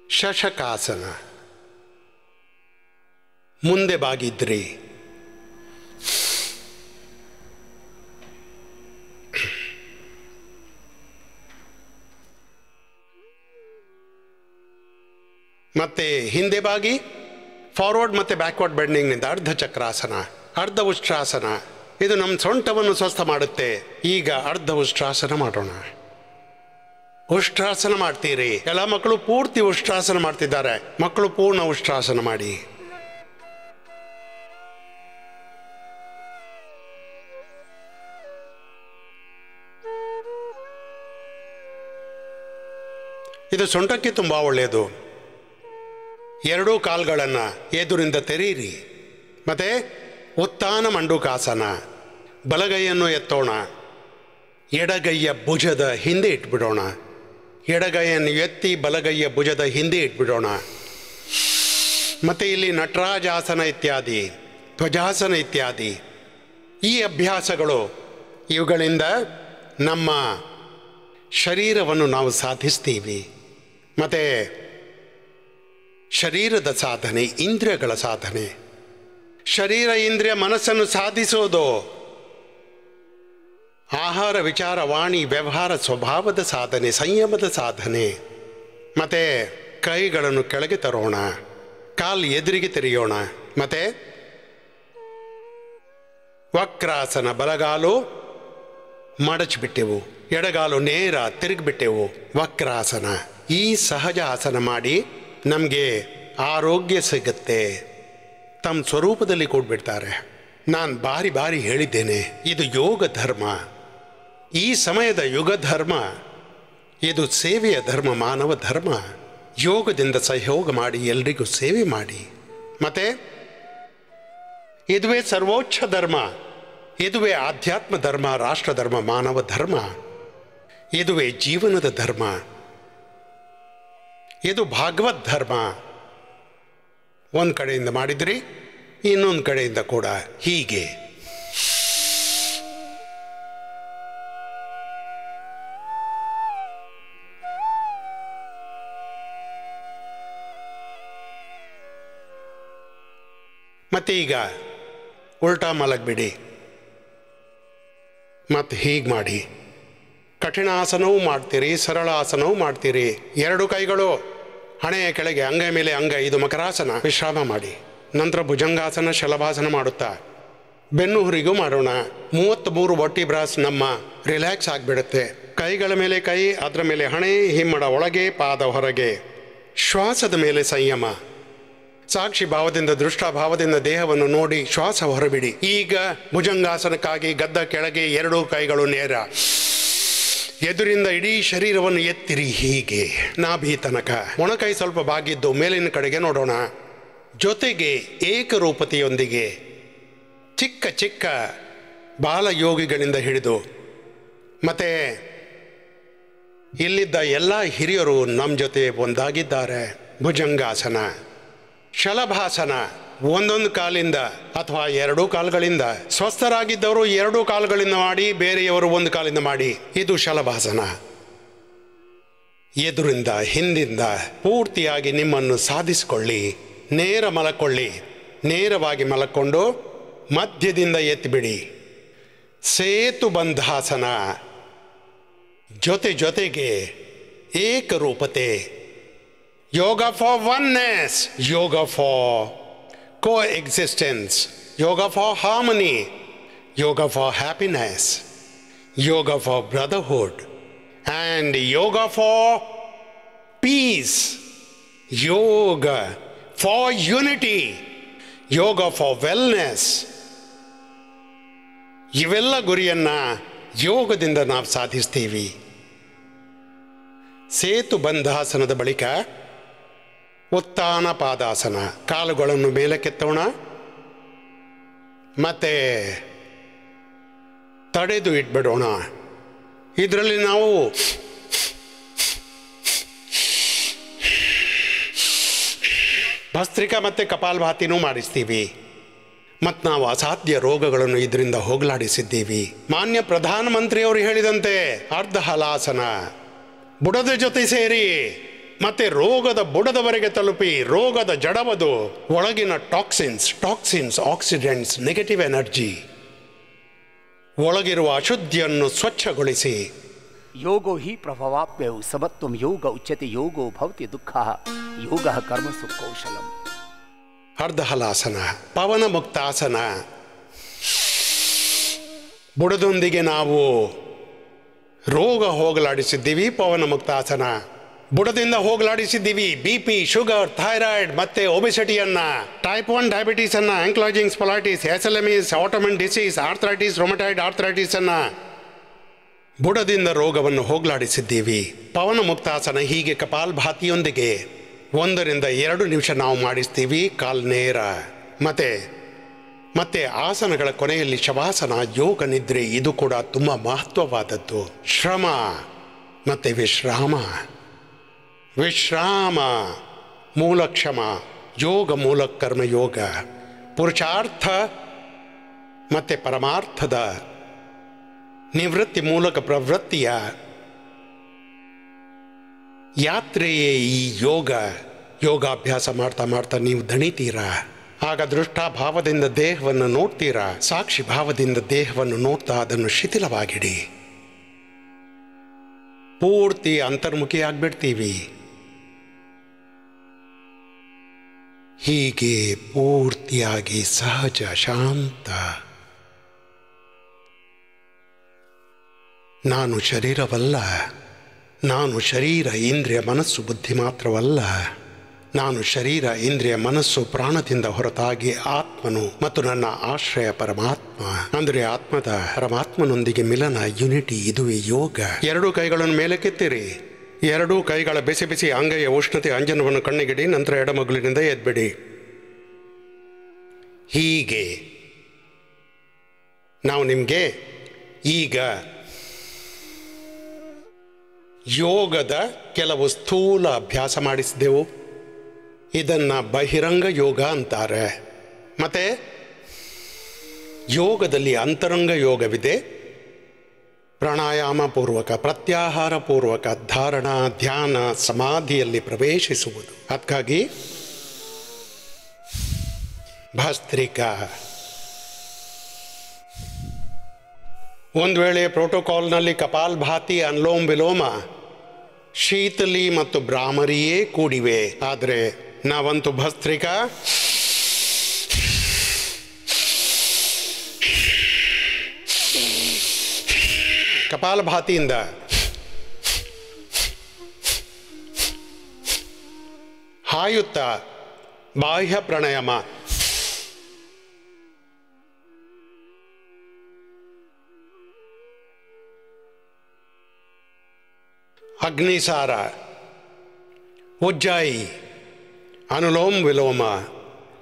ಶಶಕಾಸನ, ಮುಂದೆ ಬಾಗಿದ್ರಿ. ಮತ್ತೆ ಹಿಂದೆ ಬಾಗಿ ಫಾರ್ವರ್ಡ್ ಮತ್ತು ಬ್ಯಾಕ್ವರ್ಡ್ ಬೆಂಡಿಂಗ್ನಿಂದ ಅರ್ಧ ಚಕ್ರಾಸನ, ಅರ್ಧ ಉಷ್ಟ್ರಾಸನ. ಇದು ನಮ್ಮ ಸೊಂಟವನ್ನು ಸ್ವಸ್ಥ ಮಾಡುತ್ತೆ. ಈಗ ಅರ್ಧ ಉಷ್ಟ್ರಾಸನ ಮಾಡೋಣ. ಉಷ್ಟ್ರಾಸನ ಮಾಡ್ತೀರಿ. ಎಲ್ಲ ಮಕ್ಕಳು ಪೂರ್ತಿ ಉಷ್ಟ್ರಾಸನ ಮಾಡ್ತಿದ್ದಾರೆ. ಮಕ್ಕಳು ಪೂರ್ಣ ಉಷ್ಟ್ರಾಸನ ಮಾಡಿ. ಇದು ಸೊಂಟಕ್ಕೆ ತುಂಬ ಒಳ್ಳೆಯದು. ಎರಡೂ ಕಾಲುಗಳನ್ನು ಎದುರಿಂದ ತೆರೀರಿ. ಮತ್ತು ಉತ್ಥಾನ ಮಂಡುಕಾಸನ. ಬಲಗೈಯನ್ನು ಎತ್ತೋಣ, ಎಡಗೈಯ ಭುಜದ ಹಿಂದೆ ಇಟ್ಬಿಡೋಣ. ಎಡಗೈಯನ್ನು ಎತ್ತಿ ಬಲಗೈಯ ಭುಜದ ಹಿಂದೆ ಇಟ್ಬಿಡೋಣ. ಮತ್ತು ಇಲ್ಲಿ ನಟರಾಜಾಸನ ಇತ್ಯಾದಿ, ಧ್ವಜಾಸನ ಇತ್ಯಾದಿ ಈ ಅಭ್ಯಾಸಗಳು, ಇವುಗಳಿಂದ ನಮ್ಮ ಶರೀರವನ್ನು ನಾವು ಸಾಧಿಸ್ತೀವಿ. ಮತ್ತು ಶರೀರದ ಸಾಧನೆ, ಇಂದ್ರಿಯಗಳ ಸಾಧನೆ. ಶರೀರ ಇಂದ್ರಿಯ ಮನಸ್ಸನ್ನು ಸಾಧಿಸೋದು ಆಹಾರ ವಿಚಾರ ವಾಣಿ ವ್ಯವಹಾರ ಸ್ವಭಾವದ ಸಾಧನೆ, ಸಂಯಮದ ಸಾಧನೆ. ಮತ್ತು ಕೈಗಳನ್ನು ಕೆಳಗೆ ತರೋಣ, ಕಾಲು ಎದುರಿಗೆ ತೆರೆಯೋಣ. ಮತ್ತು ವಕ್ರಾಸನ, ಬಲಗಾಲು ಮಡಚಿಬಿಟ್ಟೆವು, ಎಡಗಾಲು ನೇರ ತಿರುಗಿಬಿಟ್ಟೆವು. ವಕ್ರಾಸನ. ಈ ಸಹಜ ಆಸನ ಮಾಡಿ ನಮಗೆ ಆರೋಗ್ಯ ಸಿಗುತ್ತೆ. ತಮ್ಮ ಸ್ವರೂಪದಲ್ಲಿ ಕೂಡ್ಬಿಡ್ತಾರೆ. ನಾನು ಬಾರಿ ಬಾರಿ ಹೇಳಿದ್ದೇನೆ, ಇದು ಯೋಗ ಧರ್ಮ. ಈ ಸಮಯದ ಯುಗ ಧರ್ಮ, ಇದು ಸೇವೆಯ ಧರ್ಮ, ಮಾನವ ಧರ್ಮ. ಯೋಗದಿಂದ ಸಹಯೋಗ ಮಾಡಿ ಎಲ್ರಿಗೂ ಸೇವೆ ಮಾಡಿ. ಮತ್ತು ಇದುವೇ ಸರ್ವೋಚ್ಚ ಧರ್ಮ, ಇದುವೇ ಆಧ್ಯಾತ್ಮ ಧರ್ಮ, ರಾಷ್ಟ್ರ ಧರ್ಮ, ಮಾನವ ಧರ್ಮ. ಇದುವೇ ಜೀವನದ ಧರ್ಮ. ಇದು ಭಾಗವತ್ ಧರ್ಮ. ಒಂದು ಕಡೆಯಿಂದ ಮಾಡಿದ್ರಿ, ಇನ್ನೊಂದು ಕಡೆಯಿಂದ ಕೂಡ ಹೀಗೆ. ಮತ್ತೆ ಈಗ ಉಲ್ಟಾ ಮಲಗಿಬಿಡಿ. ಮತ್ತು ಹೀಗೆ ಮಾಡಿ. ಕಠಿಣ ಆಸನವೂ ಮಾಡ್ತೀರಿ, ಸರಳ ಆಸನವೂ ಮಾಡ್ತೀರಿ. ಎರಡು ಕೈಗಳು ಹಣೆಯ ಕೆಳಗೆ, ಅಂಗೈ ಮೇಲೆ ಅಂಗೈ. ಇದು ಮಕರಾಸನ. ವಿಶ್ರಾಮ ಮಾಡಿ. ನಂತರ ಭುಜಂಗಾಸನ, ಶಲಭಾಸನ ಮಾಡುತ್ತಾ ಬೆನ್ನು ಹುರಿಗೂ ಮಾಡೋಣ. 33 ಬೊಟ್ಟಿ ಬ್ರಾಸ್ ನಮ್ಮ ರಿಲ್ಯಾಕ್ಸ್ ಆಗಿಬಿಡುತ್ತೆ. ಕೈಗಳ ಮೇಲೆ ಕೈ, ಅದರ ಮೇಲೆ ಹಣೆ, ಹಿಮ್ಮಡ ಒಳಗೆ, ಪಾದ ಹೊರಗೆ. ಶ್ವಾಸದ ಮೇಲೆ ಸಂಯಮ. ಸಾಕ್ಷಿ ಭಾವದಿಂದ, ದೃಷ್ಟಾಭಾವದಿಂದ ದೇಹವನ್ನು ನೋಡಿ ಶ್ವಾಸ ಹೊರಬಿಡಿ. ಈಗ ಭುಜಂಗಾಸನಕ್ಕಾಗಿ ಗದ್ದ ಕೆಳಗೆ ಎರಡೂ ಕೈಗಳು ನೇರ. ಎದುರಿಂದ ಇಡೀ ಶರೀರವನ್ನು ಎತ್ತಿರಿ. ಹೀಗೆ ನಾಭಿ ತನಕ. ಮೊಣಕೈ ಸ್ವಲ್ಪ ಬಾಗಿದ್ದು ಮೇಲಿನ ಕಡೆಗೆ ನೋಡೋಣ. ಜೊತೆಗೆ ಏಕರೂಪತೆಯೊಂದಿಗೆ ಚಿಕ್ಕ ಚಿಕ್ಕ ಬಾಲಯೋಗಿಗಳಿಂದ ಹಿಡಿದು ಮತ್ತು ಇಲ್ಲಿದ್ದ ಎಲ್ಲ ಹಿರಿಯರು ನಮ್ಮ ಜೊತೆ ಒಂದಾಗಿದ್ದಾರೆ. ಭುಜಂಗಾಸನ, ಶಲಭಾಸನ. ಒಂದೊಂದು ಕಾಲಿಂದ ಅಥವಾ ಎರಡೂ ಕಾಲುಗಳಿಂದ. ಸ್ವಸ್ಥರಾಗಿದ್ದವರು ಎರಡೂ ಕಾಲುಗಳಿಂದ ಮಾಡಿ, ಬೇರೆಯವರು ಒಂದು ಕಾಲಿಂದ ಮಾಡಿ. ಇದು ಶಲಭಾಸನ. ಎದುರಿಂದ ಹಿಂದಿಂದ ಪೂರ್ತಿಯಾಗಿ ನಿಮ್ಮನ್ನು ಸಾಧಿಸಿಕೊಳ್ಳಿ. ನೇರ ಮಲಕೊಳ್ಳಿ. ನೇರವಾಗಿ ಮಲಕ್ಕೊಂಡು ಮಧ್ಯದಿಂದ ಎತ್ತಿಬಿಡಿ. ಸೇತು ಬಂಧಾಸನ. ಜೊತೆಗೆ ಏಕರೂಪತೆ. Yoga for oneness, yoga for coexistence, yoga for harmony, yoga for happiness, yoga for brotherhood, and yoga for piece, yoga for unity, yoga for wellness. ಇವೆಲ್ಲ ಗುರಿಯನ್ನು ಯೋಗದಿಂದ ನಾವು ಸಾಧಿಸ್ತೀವಿ. ಸೇತು ಬಂಧಾಸನದ ಬಳಿಕ ಉತ್ಥಾನ ಪಾದಾಸನ, ಕಾಲುಗಳನ್ನು ಮೇಲಕ್ಕೆತ್ತೋಣ, ಮತ್ತೆ ತಡೆದು ಇಟ್ಬಿಡೋಣ. ಇದರಲ್ಲಿ ನಾವು ಭಸ್ತ್ರಿಕಾ ಮತ್ತು ಕಪಾಲಭಾತಿನೂ ಮಾಡಿಸ್ತೀವಿ. ಮತ್ತು ನಾವು ಅಸಾಧ್ಯ ರೋಗಗಳನ್ನು ಇದರಿಂದ ಹೋಗಲಾಡಿಸಿದ್ದೀವಿ. ಮಾನ್ಯ ಪ್ರಧಾನಮಂತ್ರಿಯವರು ಹೇಳಿದಂತೆ ಅರ್ಧ ಹಲಾಸನ, ಬುಡದ ಜೊತೆ ಸೇರಿ ಮತ್ತೆ ರೋಗದ ಬುಡದವರೆಗೆ ತಲುಪಿ ರೋಗದ ಜಡವದು, ಒಳಗಿನ ಟಾಕ್ಸಿನ್ಸ್, ಆಕ್ಸಿಡೆಂಟ್ಸ್, ನೆಗೆಟಿವ್ ಎನರ್ಜಿ, ಒಳಗಿರುವ ಅಶುದ್ಧಿಯನ್ನು ಸ್ವಚ್ಛಗೊಳಿಸಿ. ಯೋಗೋ ಹಿ ಪ್ರಭವಾಪ್ಯವು ಸಮತ್ವಂ ಯೋಗ ಉಚ್ಯತೆ ಯೋಗೋ ಭವತಿ ದುಃಖ ಯೋಗ ಕರ್ಮಸು ಕೌಶಲಂ. ಅರ್ಧ ಹಲಾಸನ, ಪವನ ಮುಕ್ತಾಸನ. ಬುಡದೊಂದಿಗೆ ನಾವು ರೋಗ ಹೋಗಲಾಡಿಸಿದ್ದೀವಿ. ಪವನ ಮುಕ್ತಾಸನ ಬುಡದಿಂದ ಹೋಗಲಾಡಿಸಿದ್ದೀವಿ. BP, ಶುಗರ್, ಥೈರಾಯ್ಡ್ ಮತ್ತೆ ಒಬೆಸಿಟಿಯನ್ನು, ಟೈಪ್ 1 ಡಯಾಬಿಟೀಸನ್ನು, ankylosing spondylitis, SLMs, autoimmune disease, arthritis, rheumatoid ಆರ್ಥರೈಟಿಸನ್ನು, ಬುಡದಿಂದ ರೋಗವನ್ನು ಹೋಗಲಾಡಿಸಿದ್ದೀವಿ. ಪವನ ಮುಕ್ತಾಸನ ಹೀಗೆ ಕಪಾಲಭಾತಿಯೊಂದಿಗೆ 1 ರಿಂದ 2 ನಿಮಿಷ ನಾವು ಮಾಡಿಸ್ತೀವಿ. ಕಾಲ್ನೇರ ಮತ್ತೆ ಆಸನಗಳ ಕೊನೆಯಲ್ಲಿ ಶವಾಸನ, ಯೋಗ ನಿದ್ರೆ. ಇದು ಕೂಡ ತುಂಬ ಮಹತ್ವವಾದದ್ದು. ಶ್ರಮ ಮತ್ತು ವಿಶ್ರಾಮ ಮೂಲಕ್ಷಮ, ಯೋಗ ಮೂಲ ಕರ್ಮಯೋಗ. ಪುರುಷಾರ್ಥ ಮತ್ತು ಪರಮಾರ್ಥದ ನಿವೃತ್ತಿ ಮೂಲಕ ಪ್ರವೃತ್ತಿಯ ಯಾತ್ರೆಯೇ ಈ ಯೋಗಾಭ್ಯಾಸ ಮಾಡ್ತಾ ನೀವು ದಣಿತೀರಾ. ಆಗ ದೃಷ್ಟಾಭಾವದಿಂದ ದೇಹವನ್ನು ನೋಡ್ತೀರಾ, ಸಾಕ್ಷಿ ಭಾವದಿಂದ ದೇಹವನ್ನು ನೋಡ್ತಾ ಅದನ್ನು ಶಿಥಿಲವಾಗಿಡಿ. ಪೂರ್ತಿ ಅಂತರ್ಮುಖಿ ಆಗ್ಬಿಡ್ತೀವಿ. ಹೀಗೆ ಪೂರ್ತಿಯಾಗಿ ಸಹಜ ಶಾಂತ. ನಾನು ಶರೀರವಲ್ಲ, ನಾನು ಶರೀರ ಇಂದ್ರಿಯ ಮನಸ್ಸು ಬುದ್ಧಿ ಮಾತ್ರವಲ್ಲ, ನಾನು ಶರೀರ ಇಂದ್ರಿಯ ಮನಸ್ಸು ಪ್ರಾಣದಿಂದ ಹೊರತಾಗಿ ಆತ್ಮನು ಮತ್ತು ನನ್ನ ಆಶ್ರಯ ಪರಮಾತ್ಮ. ಅಂದರೆ ಆತ್ಮದ ಪರಮಾತ್ಮನೊಂದಿಗೆ ಮಿಲನ, ಯುನಿಟಿ. ಇದುವೇ ಯೋಗ. 2 ಕೈಗಳನ್ನು ಮೇಲಕ್ಕೆತ್ತಿರಿ. 2 ಕೈಗಳ ಬಿಸಿ ಬಿಸಿ ಅಂಗೈಯ ಉಷ್ಣತೆ ಅಂಜನವನ್ನು ಕಣ್ಣಿಗಿಡಿ. ನಂತರ ಎಡಮಗುಲಿನಿಂದ ಎದ್ಬಿಡಿ. ಹೀಗೆ ನಾವು ನಿಮಗೆ ಈಗ ಯೋಗದ ಕೆಲವು ಸ್ಥೂಲ ಅಭ್ಯಾಸ ಮಾಡಿಸಿದೆವು. ಇದನ್ನು ಬಹಿರಂಗ ಯೋಗ ಅಂತಾರೆ. ಮತ್ತು ಯೋಗದಲ್ಲಿ ಅಂತರಂಗ ಯೋಗವಿದೆ. ಪ್ರಾಣಾಯಾಮ ಪೂರ್ವಕ, ಪ್ರತ್ಯಾಹಾರ ಪೂರ್ವಕ ಧಾರಣ, ಧ್ಯಾನ, ಸಮಾಧಿಯಲ್ಲಿ ಪ್ರವೇಶಿಸುವುದು. ಅದಕ್ಕಾಗಿ ಭಸ್ತ್ರಿಕಾ. ಒಂದು ವೇಳೆ ಪ್ರೋಟೋಕಾಲ್ನಲ್ಲಿ ಕಪಾಲಭಾತಿ, ಅನುಲೋಮ ವಿಲೋಮ, ಶೀತಲಿ ಮತ್ತು ಭ್ರಾಮರಿಯೇ ಕೂಡಿವೆ. ಆದರೆ ನಾವಂತೂ ಭಸ್ತ್ರಿಕಾ, ಕಪಾಲಭಾತಿಯಿಂದ ಹಾಯುತ್ತಾ ಬಾಹ್ಯ ಪ್ರಾಣಾಯಾಮ, ಅಗ್ನಿಸಾರ, ಉಜ್ಜಾಯಿ, ಅನುಲೋಮ ವಿಲೋಮ,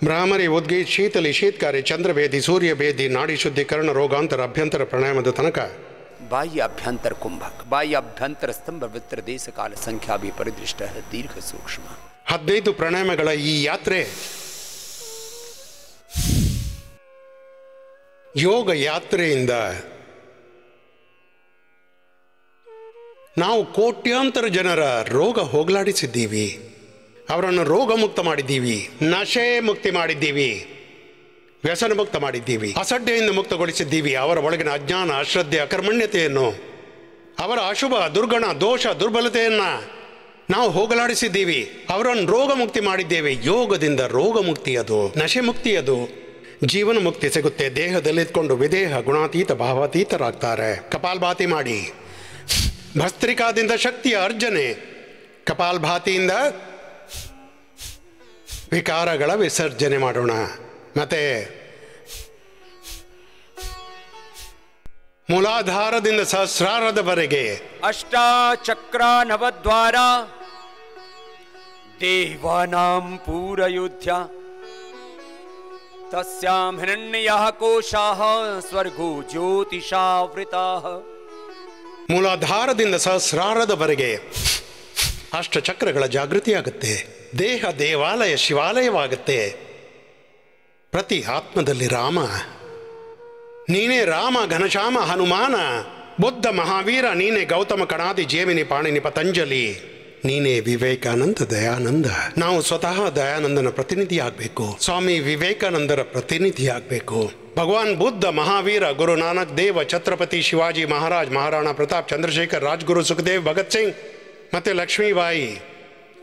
ಭ್ರಾಮರಿ, ಉದ್ಗೀತ್, ಶೀತಲಿ, ಶೀತಕಾರಿ, ಚಂದ್ರಭೇದಿ, ಸೂರ್ಯಭೇದಿ, ನಾಡಿ ಶುದ್ಧೀಕರಣ, ರೋಗಾಂತರ, ಅಭ್ಯಂತರ ಪ್ರಾಣಾಯಾಮದ ತನಕ. ಬಾಹ್ಯ ಅಭ್ಯಂತರ ಕುಂಭಕ್, ಬಾಹ್ಯ ಅಭ್ಯಂತರ ಸ್ತಂಭ ವಿತ್ರ ದೇಶ ಕಾಲ ಸಂಖ್ಯಾ ಭಿ ಪರಿದೃಷ್ಟ ದೀರ್ಘ ಸೂಕ್ಷ್ಮ. 15 ಪ್ರಾಣಾಯಾಮಗಳ ಈ ಯಾತ್ರೆ ಯೋಗ ಯಾತ್ರೆಯಿಂದ ನಾವು ಕೋಟ್ಯಾಂತರ ಜನರ ರೋಗ ಹೋಗಲಾಡಿಸಿದ್ದೀವಿ. ಅವರನ್ನು ರೋಗ ಮುಕ್ತ ಮಾಡಿದ್ದೀವಿ, ನಶೆ ಮುಕ್ತಿ ಮಾಡಿದ್ದೀವಿ, ವ್ಯಸನ ಮುಕ್ತ ಮಾಡಿದ್ದೀವಿ, ಅಸಡ್ಡೆಯಿಂದ ಮುಕ್ತಗೊಳಿಸಿದ್ದೀವಿ. ಅವರ ಒಳಗಿನ ಅಜ್ಞಾನ, ಅಶ್ರದ್ಧೆ, ಅಕರ್ಮಣ್ಯತೆಯನ್ನು, ಅವರ ಅಶುಭ, ದುರ್ಗಣ, ದೋಷ, ದುರ್ಬಲತೆಯನ್ನು ನಾವು ಹೋಗಲಾಡಿಸಿದ್ದೀವಿ. ಅವರನ್ನು ರೋಗ ಮುಕ್ತಿ ಮಾಡಿದ್ದೇವೆ. ಯೋಗದಿಂದ ರೋಗ ಮುಕ್ತಿ, ಅದು ನಶೆ ಮುಕ್ತಿ, ಅದು ಜೀವನ ಮುಕ್ತಿ ಸಿಗುತ್ತೆ. ದೇಹದಲ್ಲಿದ್ಕೊಂಡು ವಿದೇಹ ಗುಣಾತೀತ ಭಾವಾತೀತರಾಗ್ತಾರೆ. ಕಪಾಲಭಾತಿ ಮಾಡಿ ಭಸ್ತ್ರಿಕಾದಿಂದ ಶಕ್ತಿಯ ಅರ್ಜನೆ, ಕಪಾಲಭಾತಿಯಿಂದ ವಿಕಾರಗಳ ವಿಸರ್ಜನೆ ಮಾಡೋಣ. ಮತ್ತೆ ಮೂಲಾಧಾರದಿಂದ ಸಹಸ್ರಾರದವರೆಗೆ ಅಷ್ಟಾಚಕ್ರ ನವದ್ವಾರ ದೇವಾನಾಂ ಪೂರಯುಧ್ಯ ತಸ್ಯಾಂ ಹಿರಣ್ಯಃ ಕೋಶಾಃ ಸ್ವರ್ಗೋ ಜ್ಯೋತಿಷಾವೃತಾಃ. ಮೂಲಾಧಾರದಿಂದ ಸಹಸ್ರಾರದವರೆಗೆ ಅಷ್ಟಚಕ್ರಗಳ ಜಾಗೃತಿಯಾಗುತ್ತೆ. ದೇಹ ದೇವಾಲಯ ಶಿವಾಲಯವಾಗುತ್ತೆ. ಪ್ರತಿ ಆತ್ಮದಲ್ಲಿ ರಾಮ. ನೀನೇ ರಾಮ, ಘನಶ್ಯಾಮ, ಹನುಮಾನ, ಬುದ್ಧ, ಮಹಾವೀರ. ನೀನೇ ಗೌತಮ, ಕಣಾದಿ, ಜೇಮಿನಿ, ಪಾಣಿನಿ, ಪತಂಜಲಿ. ನೀನೇ ವಿವೇಕಾನಂದ, ದಯಾನಂದ. ನಾವು ಸ್ವತಃ ದಯಾನಂದನ ಪ್ರತಿನಿಧಿ ಆಗಬೇಕು. ಸ್ವಾಮಿ ವಿವೇಕಾನಂದರ ಪ್ರತಿನಿಧಿ ಆಗಬೇಕು. ಭಗವಾನ್ ಬುದ್ಧ, ಮಹಾವೀರ, ಗುರು ನಾನಕ್ ದೇವ, ಛತ್ರಪತಿ ಶಿವಾಜಿ ಮಹಾರಾಜ್, ಮಹಾರಾಣಾ ಪ್ರತಾಪ್, ಚಂದ್ರಶೇಖರ್, ರಾಜ್ಗುರು ಸುಖದೇವ್, ಭಗತ್ ಸಿಂಗ್ ಮತ್ತು ಲಕ್ಷ್ಮೀಬಾಯಿ,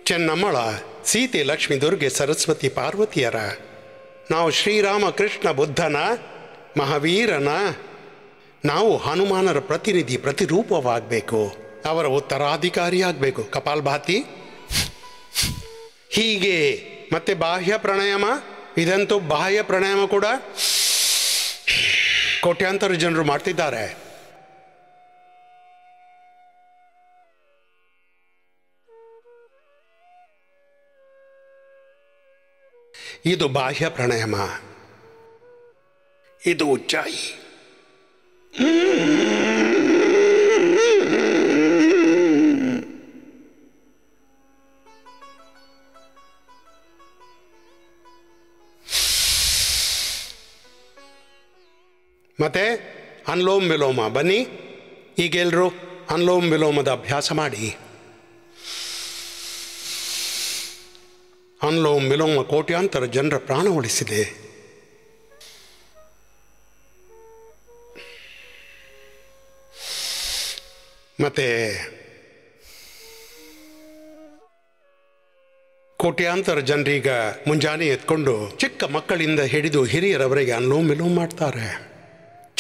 ಚೆನ್ನಮ್ಮಳ, ಸೀತೆ, ಲಕ್ಷ್ಮೀ, ದುರ್ಗೆ, ಸರಸ್ವತಿ, ಪಾರ್ವತಿಯರ. ನಾವು ಶ್ರೀರಾಮ ಕೃಷ್ಣ ಬುದ್ಧನ, ಮಹಾವೀರನ, ನಾವು ಹನುಮಾನರ ಪ್ರತಿನಿಧಿ, ಪ್ರತಿರೂಪವಾಗಬೇಕು. ಅವರ ಉತ್ತರಾಧಿಕಾರಿಯಾಗಬೇಕು. ಕಪಾಲಭಾತಿ ಹೀಗೆ. ಮತ್ತೆ ಬಾಹ್ಯ ಪ್ರಾಣಾಯಾಮ, ಇದಂತೂ ಬಾಹ್ಯ ಪ್ರಾಣಾಯಾಮ ಕೂಡ ಕೋಟ್ಯಾಂತರ ಜನರು ಮಾಡ್ತಿದ್ದಾರೆ. ಇದು ಬಾಹ್ಯ ಪ್ರಾಣಾಯಾಮ, ಇದು ಉಜ್ಜಾಯಿ. ಮತ್ತೆ ಅನ್ಲೋಮ್ ವಿಲೋಮ. ಬನ್ನಿ ಈಗೆಲ್ಲರೂ ಅನ್ಲೋಮ್ ವಿಲೋಮದ ಅಭ್ಯಾಸ ಮಾಡಿ. ಅನ್ಲೋಮ್ ವಿಲೋಮ ಕೋಟ್ಯಾಂತರ ಜನರ ಪ್ರಾಣ ಉಳಿಸಿದೆ. ಮತ್ತೆ ಕೋಟ್ಯಾಂತರ ಜನರೀಗ ಮುಂಜಾನೆ ಎತ್ಕೊಂಡು ಚಿಕ್ಕ ಮಕ್ಕಳಿಂದ ಹಿಡಿದು ಹಿರಿಯರವರೆಗೆ ಅನ್ಲೋಮ್ ವಿಲೋಮ್ ಮಾಡ್ತಾರೆ.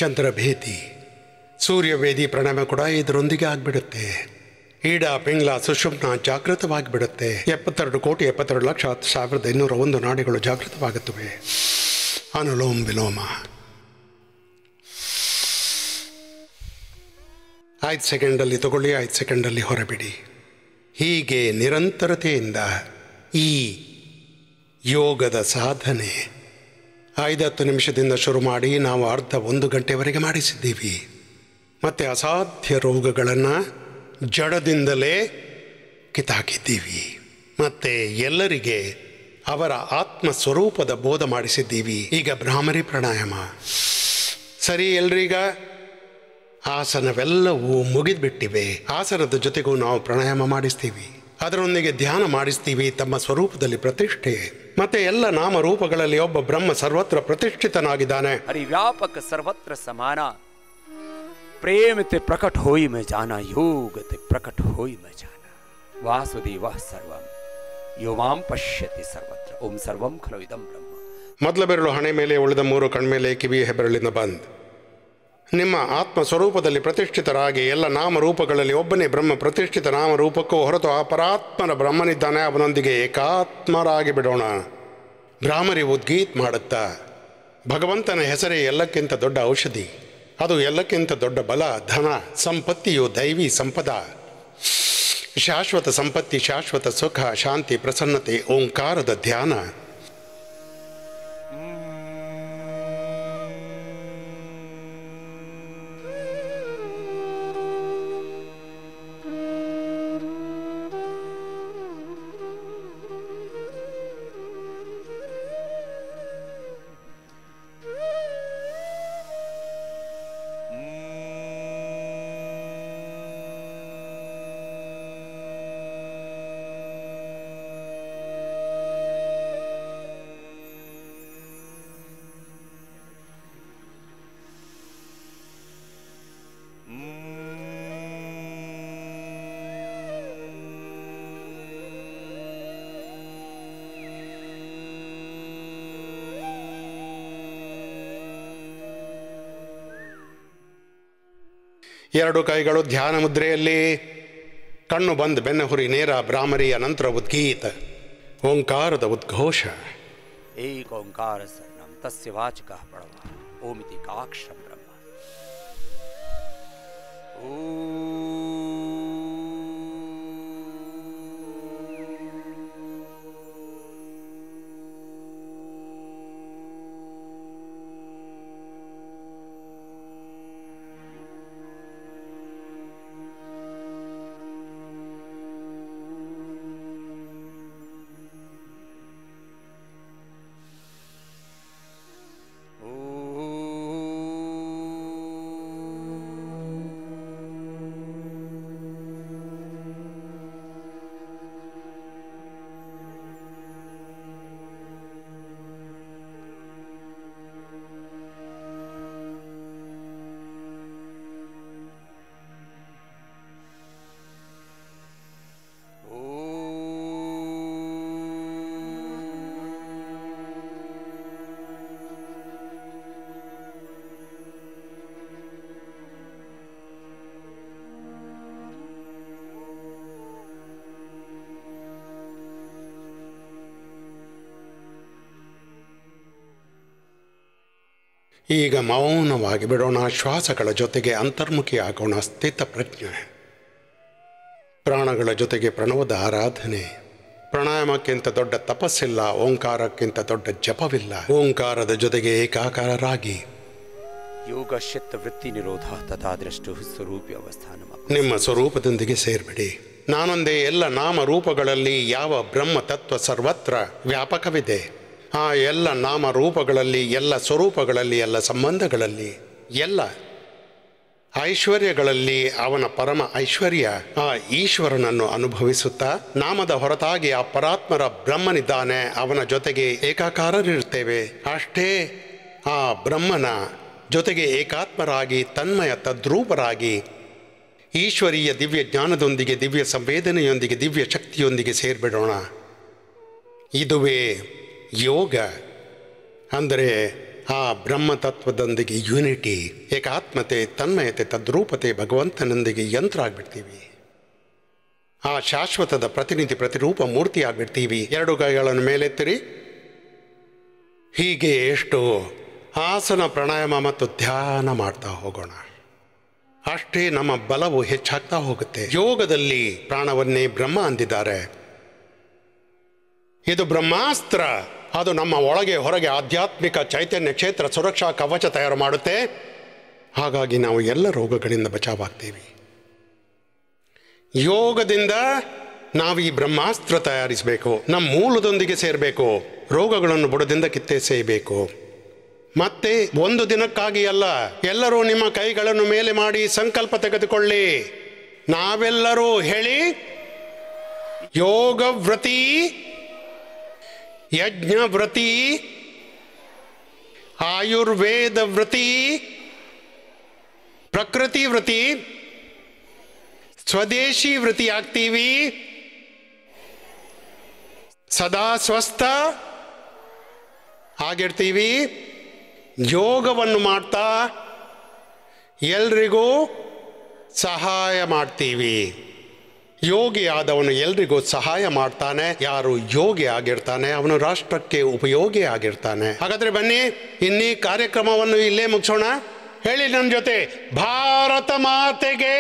ಚಂದ್ರಭೇದಿ, ಸೂರ್ಯವೇದಿ ಪ್ರಾಣಾಯಾಮ ಕೂಡ ಇದರೊಂದಿಗೆ ಆಗಿಬಿಡುತ್ತೆ. ಈಡ, ಪಿಂಗ್ಲ, ಸುಷುಮ್ನ ಜಾಗೃತವಾಗಿಬಿಡುತ್ತೆ. 72,72,10,501 ನಾಡಿಗಳು ಜಾಗೃತವಾಗುತ್ತವೆ. ಅನುಲೋಮ್ ವಿಲೋಮ 5 ಸೆಕೆಂಡಲ್ಲಿ ತಗೊಳ್ಳಿ, 5 ಸೆಕೆಂಡಲ್ಲಿ ಹೊರಬಿಡಿ. ಹೀಗೆ ನಿರಂತರತೆಯಿಂದ ಈ ಯೋಗದ ಸಾಧನೆ 5-10 ನಿಮಿಷದಿಂದ ಶುರು ಮಾಡಿ ನಾವು ಅರ್ಧ 1 ಗಂಟೆವರೆಗೆ ಮಾಡಿಸಿದ್ದೀವಿ. ಮತ್ತು ಅಸಾಧ್ಯ ರೋಗಗಳನ್ನು ಜಡದಿಂದಲೇ ಕಿತ್ತಾಕಿದ್ದೀವಿ. ಮತ್ತು ಎಲ್ಲರಿಗೆ ಅವರ ಆತ್ಮಸ್ವರೂಪದ ಬೋಧ ಮಾಡಿಸಿದ್ದೀವಿ. ಈಗ ಭ್ರಾಮರಿ ಪ್ರಾಣಾಯಾಮ ಸರಿ. ಎಲ್ರೀಗ ಆಸನವೆಲ್ಲವೂ ಮುಗಿದ್ಬಿಟ್ಟಿವೆ. ಆಸನದ ಜೊತೆಗೂ ನಾವು ಪ್ರಾಣಾಯಾಮ ಮಾಡಿಸ್ತೀವಿ, ಅದರೊಂದಿಗೆ ಧ್ಯಾನ ಮಾಡಿಸ್ತೀವಿ. ತಮ್ಮ ಸ್ವರೂಪದಲ್ಲಿ ಪ್ರತಿಷ್ಠೆ. ಮತ್ತೆ ಎಲ್ಲ ನಾಮರೂಪಗಳಲ್ಲಿ ಒಬ್ಬ ಬ್ರಹ್ಮ ಸರ್ವತ್ರ ಪ್ರತಿಷ್ಠಿತನಾಗಿದ್ದಾನೆ. ಹರಿವ್ಯಾಪಕ ಸರ್ವತ್ರ ಸಮಾನ. प्रेम ते प्रकट होई मैं जाना, योग ते प्रकट होई मैं जाना. वासुदेव सर्वम यो मां पश्यति सर्वत्र. ओम सर्वं खलु इदं ब्रह्म. ಮೊದಲ ಬೆರಳು ಹಣೆ ಮೇಲೆ, ಉಳಿದ 3 ಕಣ್ಮೇಲೆ, ಕಿವಿ ಹೆಬ್ಬೆರಳಿಂದ ಬಂದ್. ನಿಮ್ಮ ಆತ್ಮ ಸ್ವರೂಪದಲ್ಲಿ ಪ್ರತಿಷ್ಠಿತರಾಗಿ ಎಲ್ಲ ನಾಮರೂಪಗಳಲ್ಲಿ ಒಬ್ಬನೇ ಬ್ರಹ್ಮ ಪ್ರತಿಷ್ಠಿತ ನಾಮರೂಪಕ್ಕೂ ಹೊರತು ಆ ಪರಾತ್ಮನ ಬ್ರಹ್ಮನಿದ್ದಾನೆ. ಅವನೊಂದಿಗೆ ಏಕಾತ್ಮರಾಗಿ ಬಿಡೋಣ. ಭ್ರಾಮರಿ ಉದ್ಗೀತ್ ಮಾಡುತ್ತಾ, ಭಗವಂತನ ಹೆಸರೇ ಎಲ್ಲಕ್ಕಿಂತ ದೊಡ್ಡ ಔಷಧಿ, ಅದು ಎಲ್ಲಕ್ಕಿಂತ ದೊಡ್ಡ ಬಲ. ಧನ ಸಂಪತ್ತಿಯು ದೈವಿ ಸಂಪದ, ಶಾಶ್ವತ ಸಂಪತ್ತಿ, ಶಾಶ್ವತ ಸುಖ, ಶಾಂತಿ, ಪ್ರಸನ್ನತೆ. ಓಂಕಾರದ ಧ್ಯಾನ. ಎರಡು ಕೈಗಳು ಧ್ಯಾನ ಮುದ್ರೆಯಲ್ಲಿ, ಕಣ್ಣು ಬಂದ್ ಬೆನ್ನಹುರಿ ನೇರ ಭ್ರಾಮರಿ ಅನಂತರ ಉದ್ಗೀತ ಓಂಕಾರದ ಉದ್ಘೋಷ. ಏಕ ಓಂಕಾರ ಸರ್ಣಂ ತಸ್ಯ ವಾಚಕಃ ಪ್ರಣವಃ ಓಮಿತಿ ಕಾಕ್ಷರ ಬ್ರಹ್ಮ. ಈಗ ಮೌನವಾಗಿ ಬಿಡೋಣ. ಶ್ವಾಸಗಳ ಜೊತೆಗೆ ಅಂತರ್ಮುಖಿ ಆಗೋಣ. ಸ್ಥಿತ ಪ್ರಜ್ಞೆ. ಪ್ರಾಣಗಳ ಜೊತೆಗೆ ಪ್ರಣವದ ಆರಾಧನೆ. ಪ್ರಾಣಾಯಾಮಕ್ಕಿಂತ ದೊಡ್ಡ ತಪಸ್ಸಿಲ್ಲ, ಓಂಕಾರಕ್ಕಿಂತ ದೊಡ್ಡ ಜಪವಿಲ್ಲ. ಓಂಕಾರದ ಜೊತೆಗೆ ಏಕಾಕಾರರಾಗಿ ಯೋಗ ಚಿತ್ತ ವೃತ್ತಿ ನಿರೋಧ ತಥಾ ದ್ರಷ್ಟು ಸ್ವರೂಪಿ ಅವಸ್ಥಾನ. ನಿಮ್ಮ ಸ್ವರೂಪದೊಂದಿಗೆ ಸೇರ್ಬಿಡಿ. ನಾನೊಂದೇ ಎಲ್ಲ ನಾಮರೂಪಗಳಲ್ಲಿ ಯಾವ ಬ್ರಹ್ಮ ತತ್ವ ಸರ್ವತ್ರ ವ್ಯಾಪಕವಿದೆ. ಆ ಎಲ್ಲ ನಾಮರೂಪಗಳಲ್ಲಿ, ಎಲ್ಲ ಸ್ವರೂಪಗಳಲ್ಲಿ, ಎಲ್ಲ ಸಂಬಂಧಗಳಲ್ಲಿ, ಎಲ್ಲ ಐಶ್ವರ್ಯಗಳಲ್ಲಿ ಅವನ ಪರಮ ಐಶ್ವರ್ಯ ಆ ಈಶ್ವರನನ್ನು ಅನುಭವಿಸುತ್ತಾ ನಾಮದ ಹೊರತಾಗಿ ಆ ಪರಾತ್ಮರ ಬ್ರಹ್ಮನಿದ್ದಾನೆ, ಅವನ ಜೊತೆಗೆ ಏಕಾಕಾರರಿರ್ತೇವೆ. ಅಷ್ಟೇ ಆ ಬ್ರಹ್ಮನ ಜೊತೆಗೆ ಏಕಾತ್ಮರಾಗಿ ತನ್ಮಯ ತದ್ರೂಪರಾಗಿ ಈಶ್ವರೀಯ ದಿವ್ಯ ಜ್ಞಾನದೊಂದಿಗೆ, ದಿವ್ಯ ಸಂವೇದನೆಯೊಂದಿಗೆ, ದಿವ್ಯ ಶಕ್ತಿಯೊಂದಿಗೆ ಸೇರಿಬಿಡೋಣ. ಇದುವೇ ಯೋಗ. ಅಂದರೆ ಆ ಬ್ರಹ್ಮತತ್ವದೊಂದಿಗೆ ಯೂನಿಟಿ, ಏಕಾತ್ಮತೆ, ತನ್ಮಯತೆ, ತದ್ರೂಪತೆ, ಭಗವಂತನೊಂದಿಗೆ ಯಂತ್ರ ಆಗ್ಬಿಡ್ತೀವಿ. ಆ ಶಾಶ್ವತದ ಪ್ರತಿನಿಧಿ, ಪ್ರತಿರೂಪ ಮೂರ್ತಿ ಆಗ್ಬಿಡ್ತೀವಿ. ಎರಡು ಕೈಗಳನ್ನು ಮೇಲೆತ್ತಿರಿ. ಹೀಗೆ ಎಷ್ಟು ಆಸನ, ಪ್ರಾಣಾಯಾಮ ಮತ್ತು ಧ್ಯಾನ ಮಾಡ್ತಾ ಹೋಗೋಣ. ಅಷ್ಟೇ ನಮ್ಮ ಬಲವು ಹೆಚ್ಚಾಗ್ತಾ ಹೋಗುತ್ತೆ. ಯೋಗದಲ್ಲಿ ಪ್ರಾಣವನ್ನೇ ಬ್ರಹ್ಮ ಅಂದಿದ್ದಾರೆ. ಇದು ಬ್ರಹ್ಮಾಸ್ತ್ರ. ಅದು ನಮ್ಮ ಒಳಗೆ ಹೊರಗೆ ಆಧ್ಯಾತ್ಮಿಕ ಚೈತನ್ಯ ಕ್ಷೇತ್ರ ಸುರಕ್ಷಾ ಕವಚ ತಯಾರು ಮಾಡುತ್ತೆ. ಹಾಗಾಗಿ ನಾವು ಎಲ್ಲ ರೋಗಗಳಿಂದ ಬಚಾವಾಗ್ತೀವಿ. ಯೋಗದಿಂದ ನಾವು ಈ ಬ್ರಹ್ಮಾಸ್ತ್ರ ತಯಾರಿಸಬೇಕು. ನಮ್ಮ ಮೂಲದೊಂದಿಗೆ ಸೇರಬೇಕು. ರೋಗಗಳನ್ನು ಬುಡದಿಂದ ಕಿತ್ತೆಸೆಯಬೇಕು. ಮತ್ತೆ ಒಂದು ದಿನಕ್ಕಾಗಿ ಅಲ್ಲ, ಎಲ್ಲರೂ ನಿಮ್ಮ ಕೈಗಳನ್ನು ಮೇಲೆ ಮಾಡಿ ಸಂಕಲ್ಪ ತೆಗೆದುಕೊಳ್ಳಿ. ನಾವೆಲ್ಲರೂ ಹೇಳಿ, ಯೋಗ ವ್ರತಿ, ಯಜ್ಞ ವ್ರತಿ, ಆಯುರ್ವೇದ ವ್ರತಿ, ಪ್ರಕೃತಿ ವ್ರತಿ, ಸ್ವದೇಶಿ ವ್ರತಿ ಆಗ್ತೀವಿ. ಸದಾ ಸ್ವಸ್ಥ ಆಗಿರ್ತೀವಿ. ಯೋಗವನ್ನು ಮಾಡ್ತಾ ಎಲ್ರಿಗೂ ಸಹಾಯ ಮಾಡ್ತೀವಿ. ಯೋಗಿ ಆದವನು ಎಲ್ರಿಗೂ ಸಹಾಯ ಮಾಡ್ತಾನೆ. ಯಾರು ಯೋಗಿ ಆಗಿರ್ತಾನೆ ಅವನು ರಾಷ್ಟ್ರಕ್ಕೆ ಉಪಯೋಗಿ ಆಗಿರ್ತಾನೆ. ಹಾಗಾದ್ರೆ ಬನ್ನಿ, ಇನ್ನೀ ಕಾರ್ಯಕ್ರಮವನ್ನು ಇಲ್ಲೇ ಮುಗಿಸೋಣ. ಹೇಳಿ ನನ್ನ ಜೊತೆ, ಭಾರತ ಮಾತೆಗೆ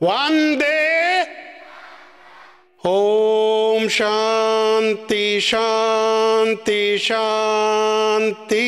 ವಂದೇ. ಓಂ ಶಾಂತಿ ಶಾಂತಿ ಶಾಂತಿ.